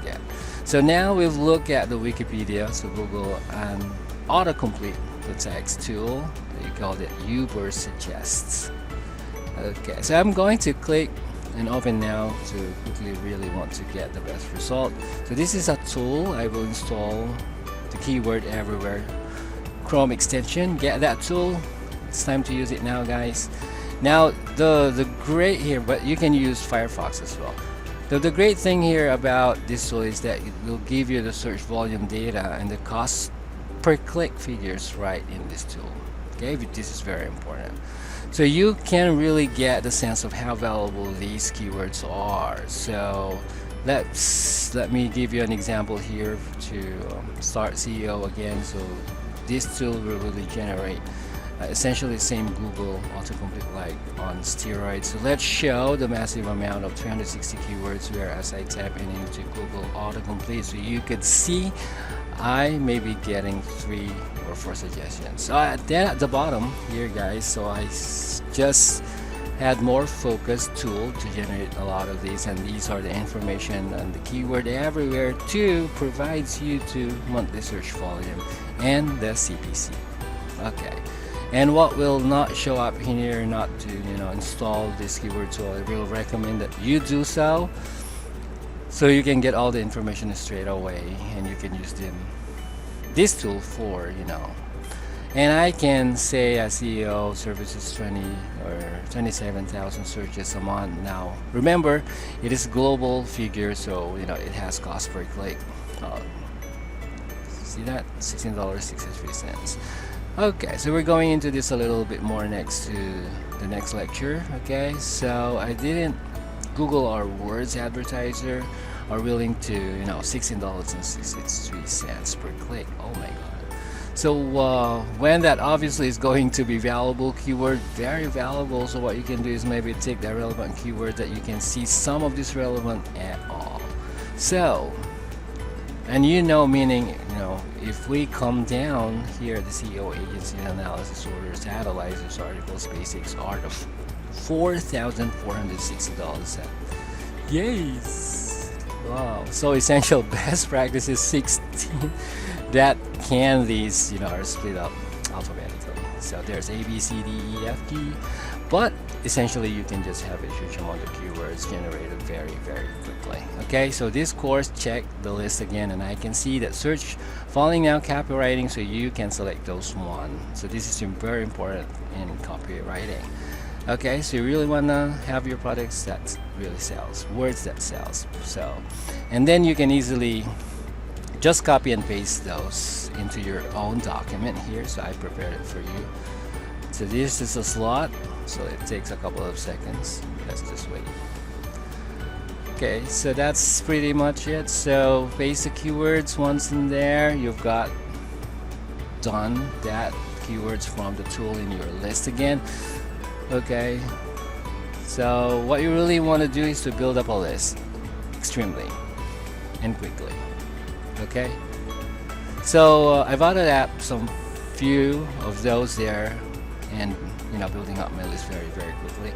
get. So now we've looked at the Wikipedia, so Google and Autocomplete, the text tool. They called it Uber Suggests. Okay, so I'm going to click and open now to quickly really want to get the best result. So this is a tool. I will install the keyword everywhere Chrome extension. Get that tool. It's time to use it now, guys. Now the great here, but you can use Firefox as well. The great thing here about this tool is that it will give you the search volume data and the cost per click figures right in this tool. Okay, this is very important. So you can really get the sense of how valuable these keywords are. So let me give you an example here to start SEO again. So this tool will really generate essentially the same Google autocomplete like on steroids. So let's show the massive amount of 360 keywords, whereas I type into Google autocomplete, so you could see I may be getting 3 or 4 suggestions. So then at the bottom here, guys, so I just had more focused tool to generate a lot of these, and these are the information and the keyword everywhere to provides you to monthly search volume and the CPC. Okay, and what will not show up here, not to install this keyword tool, I will recommend that you do so you can get all the information straight away, and you can use this tool for and I can say a SEO services 20 or 27,000 searches a month. Now remember, it is global figure, so it has cost per click. See that? $16.63. Okay, so we're going into this a little bit more next to the next lecture. Okay, so I didn't Google our words advertiser are willing to $16.63 per click. Oh my god. So when that obviously is going to be valuable keyword, very valuable. So what you can do is maybe take the relevant keyword that you can see some of this relevant at all. So and meaning if we come down here, the SEO agency analysis orders, analyzers, articles, basics are the $4,460. Yes. Wow. So essential best practices 16 that these are split up alphabetically. So there's A, B, C, D, E, F, G, but essentially you can just have a huge amount of keywords generated very, very quickly. Okay, so this course, check the list again, and I can see that search falling now copywriting, so you can select those one. So this is very important in copywriting. Okay, so you really wanna have your products that really sells, words that sells. So, and then you can easily just copy and paste those into your own document here. So I prepared it for you. So this is a slot, so it takes a couple of seconds. Let's just wait. Okay, so that's pretty much it. So basic keywords, once in there, you've got done that keywords from the tool in your list again. Okay, so what you really want to do is to build up a list extremely and quickly. Okay, so I've added up some few of those there, and building up my list very quickly.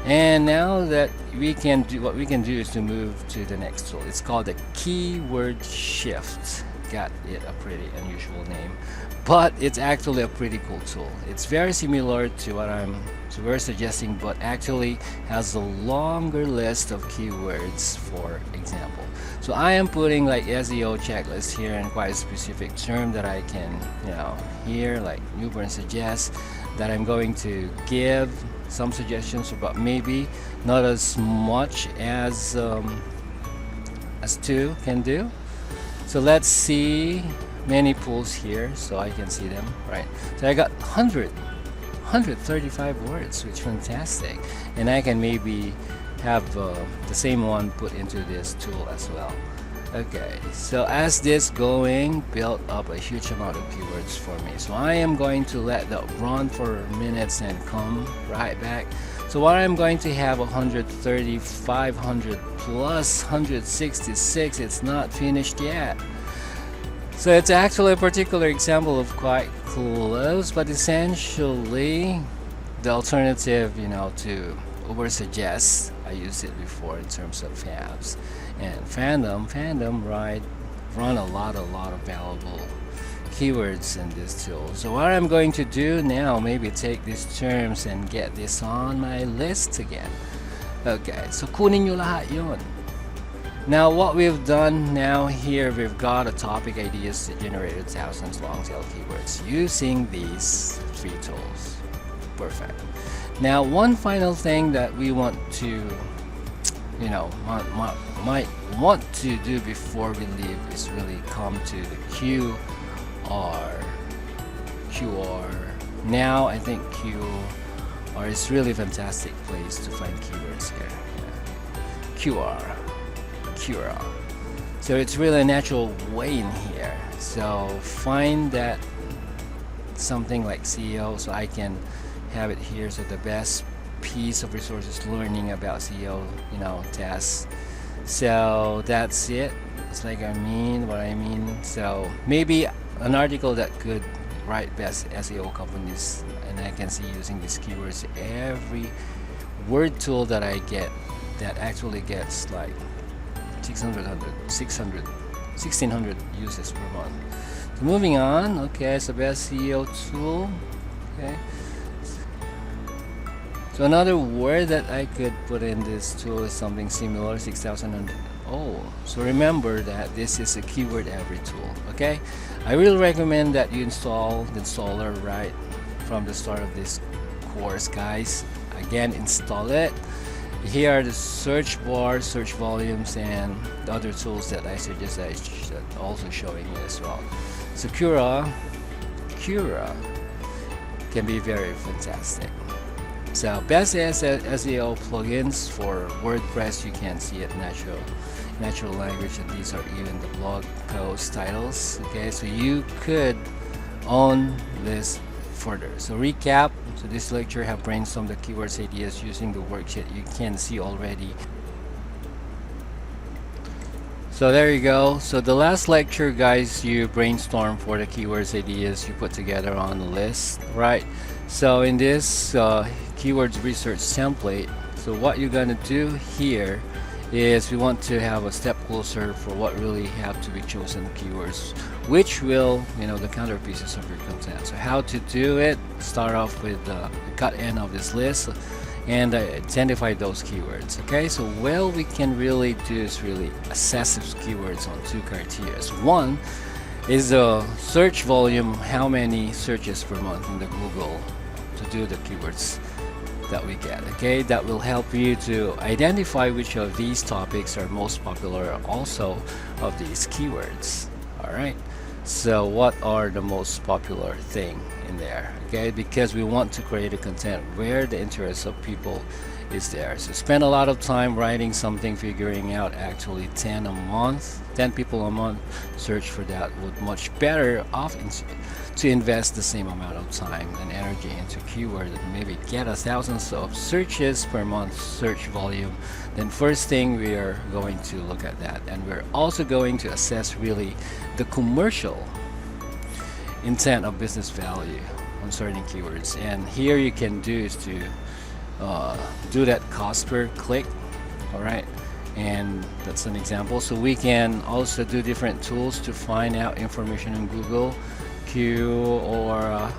And now that we can do, what we can do is to move to the next tool. It's called the keyword shift. Got it a pretty unusual name, but it's actually a pretty cool tool. It's very similar to what we're suggesting, but actually has a longer list of keywords, for example. So I am putting like SEO checklist here and quite a specific term that I can, here like Newburn suggests that I'm going to give some suggestions about, maybe not as much as two can do. So let's see many pools here so I can see them, right? So I got 135 words, which is fantastic. And I can maybe have the same one put into this tool as well. Okay, so as this going, built up a huge amount of keywords for me. So I am going to let that run for minutes and come right back. So what I'm going to have 130, 500 plus 166. It's not finished yet. So it's actually a particular example of quite close, but essentially the alternative, to Uber suggests. I used it before in terms of fabs and fandom, right? Run a lot of valuable keywords in this tool. So what I'm going to do now, maybe take these terms and get this on my list again. Okay, so kunin nyo lahat yun. Now what we've done now here, we've got a topic ideas that generated thousands long-tail keywords using these three tools. Perfect. Now one final thing that we want to, might want to do before we leave is really come to the QR. Now I think QR is really a fantastic place to find keywords here. Yeah. QR. So it's really a natural way in here. So find that something like SEO, so I can have it here. So the best piece of resources learning about SEO, tests. So that's it. It's like what I mean. So maybe an article that could write best SEO companies, and I can see using these keywords. Every word tool that I get that actually gets like 1600 uses per month. So moving on. Okay, so best SEO tool. Okay, so another word that I could put in this tool is something similar, 6000. So remember that this is a keyword every tool. Okay, I really recommend that you install the installer right from the start of this course, guys. Again, install it. Here are the search bar, search volumes, and the other tools that I suggest that also showing you as well. So Cura can be very fantastic. So best SEO plugins for WordPress, you can see it natural language, and these are even the blog post titles. Okay, so you could own this further. So recap. So this lecture have brainstormed the keywords ideas using the worksheet you can see already. So there you go. So the last lecture, guys, you brainstorm for the keywords ideas you put together on the list, right? So in this keywords research template, so what you're gonna do here is we want to have a step closer for what really have to be chosen keywords, which will, the counter pieces of your content. So how to do it, start off with the cut end of this list and identify those keywords. Okay, so what we can really do is really assess those keywords on two criteria. One is the search volume, how many searches per month in the Google to do the keywords that we get. Okay, that will help you to identify which of these topics are most popular also of these keywords. All right, so what are the most popular thing in there? Okay, because we want to create a content where the interest of people is there. So spend a lot of time writing something, figuring out actually 10 a month, 10 people a month search for that would much better off to invest the same amount of time and energy into keyword and maybe get thousands of searches per month search volume. Then first thing we are going to look at that, and we're also going to assess really the commercial intent of business value on certain keywords. And here you can do is to do that cost per click. All right, and that's an example. So we can also do different tools to find out information in Google Q or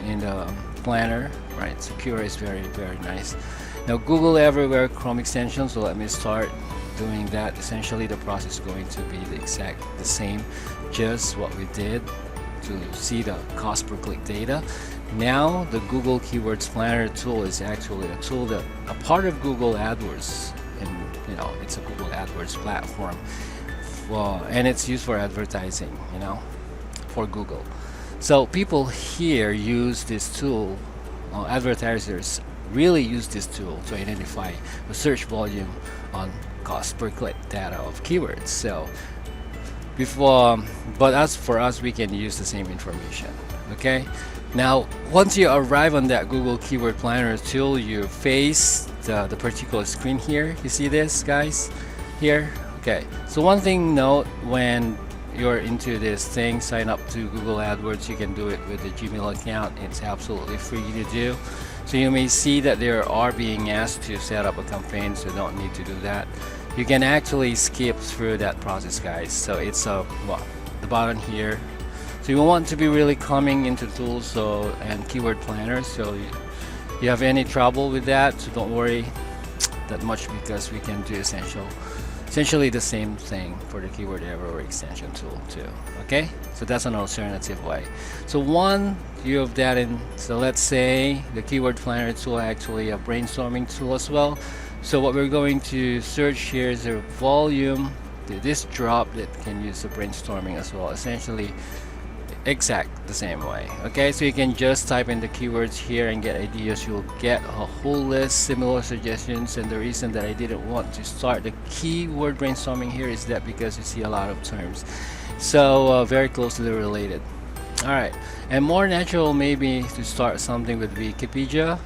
in the planner, right? So Q is very nice. Now Google Everywhere Chrome extension, so let me start doing that. Essentially the process is going to be the same, just what we did to see the cost per click data. Now the Google Keywords Planner tool is actually a tool that a part of Google AdWords, and it's a Google AdWords platform, and it's used for advertising, for Google. So people here use this tool, advertisers really use this tool to identify the search volume on cost per click data of keywords. So but as for us, we can use the same information. Okay, now once you arrive on that Google Keyword Planner tool, you face the particular screen here. You see this, guys, here? Okay, so one thing note, when you're into this thing, sign up to Google AdWords, you can do it with the Gmail account. It's absolutely free to do. So you may see that they are being asked to set up a campaign, so don't need to do that. You can actually skip through that process, guys. So it's the button here. So you want to be really coming into tools and keyword planners. So you have any trouble with that, so don't worry that much, because we can do essentially the same thing for the Keyword Everywhere extension tool too. Okay, so that's an alternative way. So one, you have that in. So let's say the Keyword Planner tool actually a brainstorming tool as well. So what we're going to search here is a volume, this drop that can use the brainstorming as well, essentially exact the same way. Okay, so you can just type in the keywords here and get ideas. You'll get a whole list, similar suggestions. And the reason that I didn't want to start the keyword brainstorming here is that because you see a lot of terms, so very closely related. All right, and more natural maybe to start something with Wikipedia,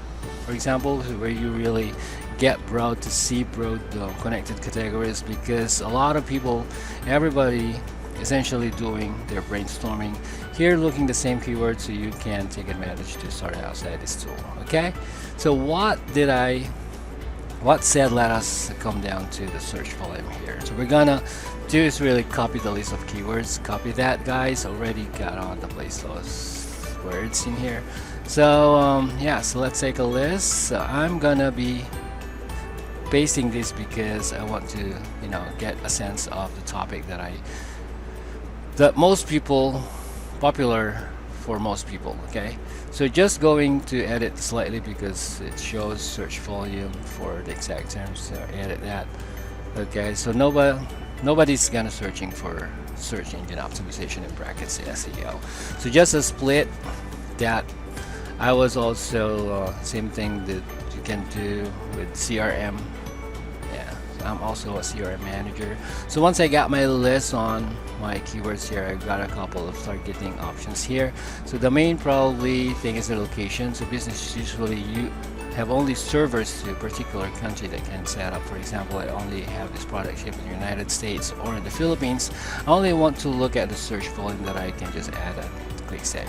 for example, where you really get broad to see broad connected categories, because a lot of people, everybody essentially doing their brainstorming here, looking the same keywords, so you can take advantage to start outside this tool. Okay, so what said let us come down to the search volume here. So we're gonna do is really copy the list of keywords. Copy that, guys. Already got on the place those words in here. So yeah, so let's take a list. So I'm gonna be pasting this because I want to get a sense of the topic that most people, popular for most people. Okay, so just going to edit slightly because it shows search volume for the exact terms, so edit that. Okay, so nobody's gonna searching for search engine optimization in brackets SEO. So just a split that. I was also same thing that you can do with CRM. Yeah, so I'm also a CRM manager. So once I got my list on my keywords here, I got a couple of targeting options here. So the main probably thing is the location. So business usually you have only servers to a particular country that can set up. For example, I only have this product shipped in the United States or in the Philippines. I only want to look at the search volume that I can just add and click save.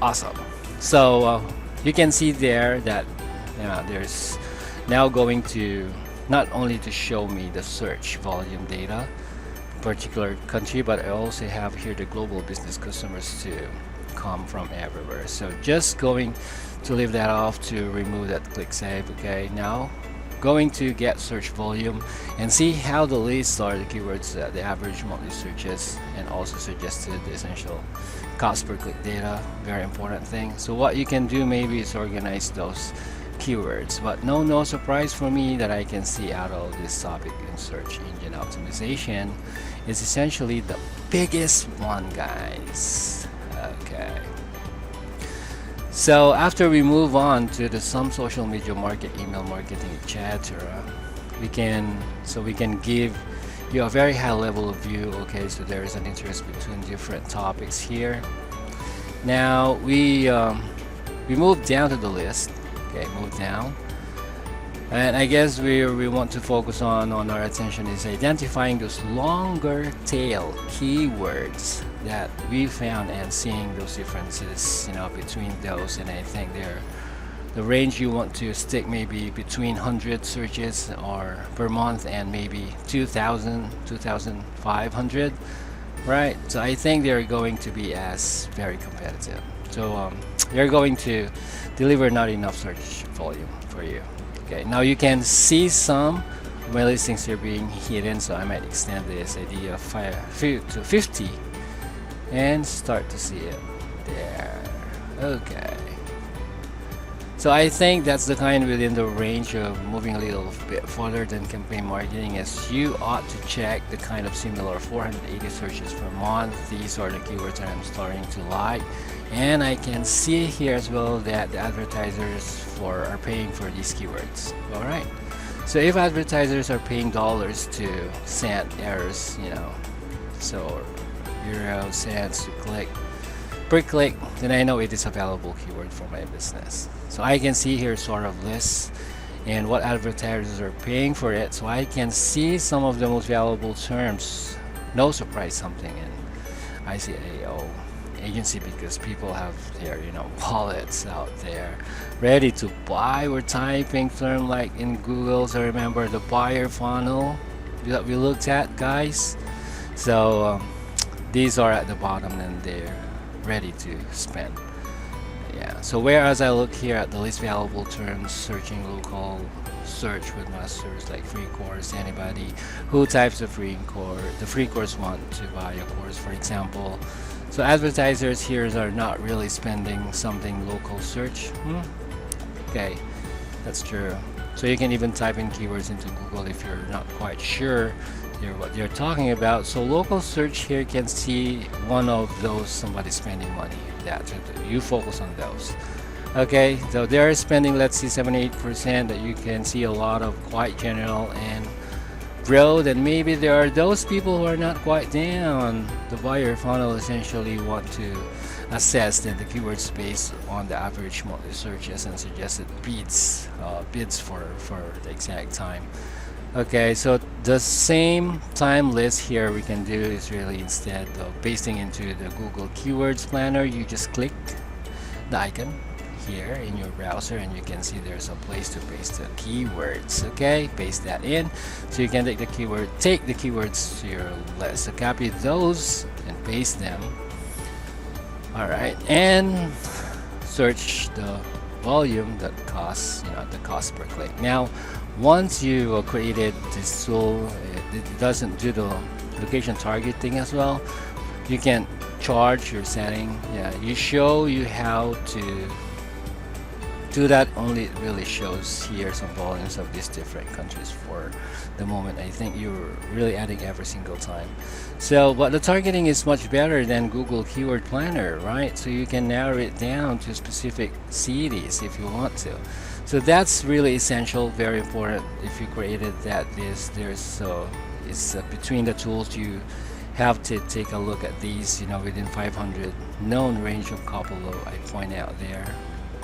Awesome. So you can see there that there's now going to not only to show me the search volume data particular country, but I also have here the global business customers to come from everywhere. So just going to leave that off to remove that click save. Okay, now going to get search volume and see how the lists are the keywords, the average monthly searches, and also suggested the essential cost per click data, very important thing. So what you can do maybe is organize those keywords, but no surprise for me that I can see out of this topic in search engine optimization is essentially the biggest one, guys. Okay, so after we move on to the some social media email marketing, etc., we can give you a very high level of view. Okay, so there is an interest between different topics here. Now we move down to the list. Okay, move down, and I guess we want to focus on our attention is identifying those longer tail keywords that we found and seeing those differences, between those. And I think the range you want to stick maybe between 100 searches or per month and maybe 2,000, 2,500, right? So I think they're going to be as very competitive. So they're going to deliver not enough search volume for you. Okay, now you can see some of my listings here being hidden, so I might extend this idea to 50 and start to see it there. Okay, so I think that's the kind within the range of moving a little bit further than campaign marketing, as you ought to check the kind of similar 480 searches per month. These are the keywords that I'm starting to like, and I can see here as well that the advertisers are paying for these keywords. All right, so if advertisers are paying dollars to send errors, so euro cents to click per click, then I know it is a valuable keyword for my business. So I can see here sort of lists and what advertisers are paying for it, so I can see some of the most valuable terms. No surprise, something in ICAO agency, because people have their wallets out there ready to buy. We're typing term like in Google, so remember the buyer funnel that we looked at, guys. So these are at the bottom and they're ready to spend. Yeah, so whereas I look here at the least valuable terms, searching local search with masters like free course, anybody who types the free course want to buy a course, for example. So advertisers here are not really spending something local search. Okay, that's true. So you can even type in keywords into Google if you're not quite sure what you're talking about. So local search here can see one of those somebody spending money. That you focus on those. Okay, so they're spending, let's see, 78%. That you can see a lot of quite general and broad, and maybe there are those people who are not quite down the buyer funnel, essentially want to assess then the keywords based on the average monthly searches and suggested bids for the exact time. Okay, so the same time list here we can do is really, instead of pasting into the Google Keywords Planner, you just click the icon here in your browser and you can see there's a place to paste the keywords. Okay, paste that in, so you can take the keywords to your list. So copy those and paste them. All right, and search the volume that costs, the cost per click. Now once you created this tool, it doesn't do the location targeting as well. You can charge your setting. Yeah, you how to do that. Only it really shows here some volumes of these different countries for the moment. I think you're really adding every single time. So but the targeting is much better than Google Keyword Planner, right? So you can narrow it down to specific cities if you want to. So that's really essential, very important. If you created that, it's between the tools you have to take a look at these, within 500 known range of couple of I point out there.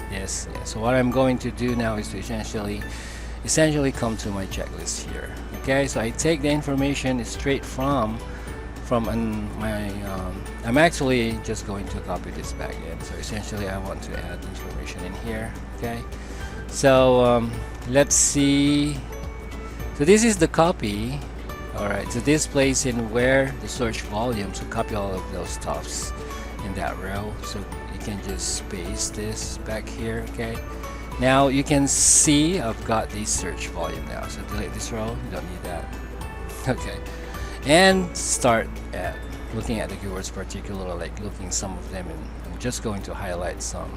Yes. So what I'm going to do now is to essentially come to my checklist here. Okay, so I take the information straight from my I'm actually just going to copy this back in. So essentially I want to add information in here. Okay, so let's see. So this is the copy. Alright, so this place in where the search volume, so copy all of those stuffs in that row. So you can just paste this back here. Okay, now you can see I've got the search volume now, so delete this row, you don't need that. Okay, and start at looking at the keywords, particularly like looking some of them, and I'm just going to highlight some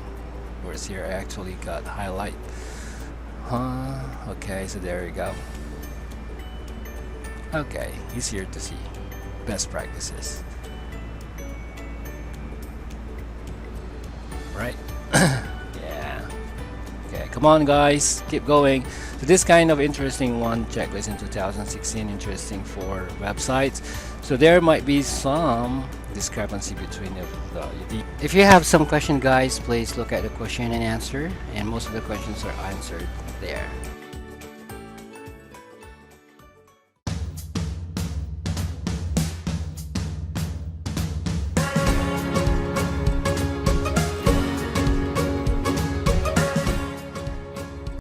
words here. I actually got highlight Okay, so there you go. Okay, easier to see. Best practices. Right? Yeah. Okay, come on guys, keep going. So this kind of interesting one, checklist in 2016, interesting for websites. So there might be some discrepancy between the if you have some question guys, please look at the question and answer, and most of the questions are answered there.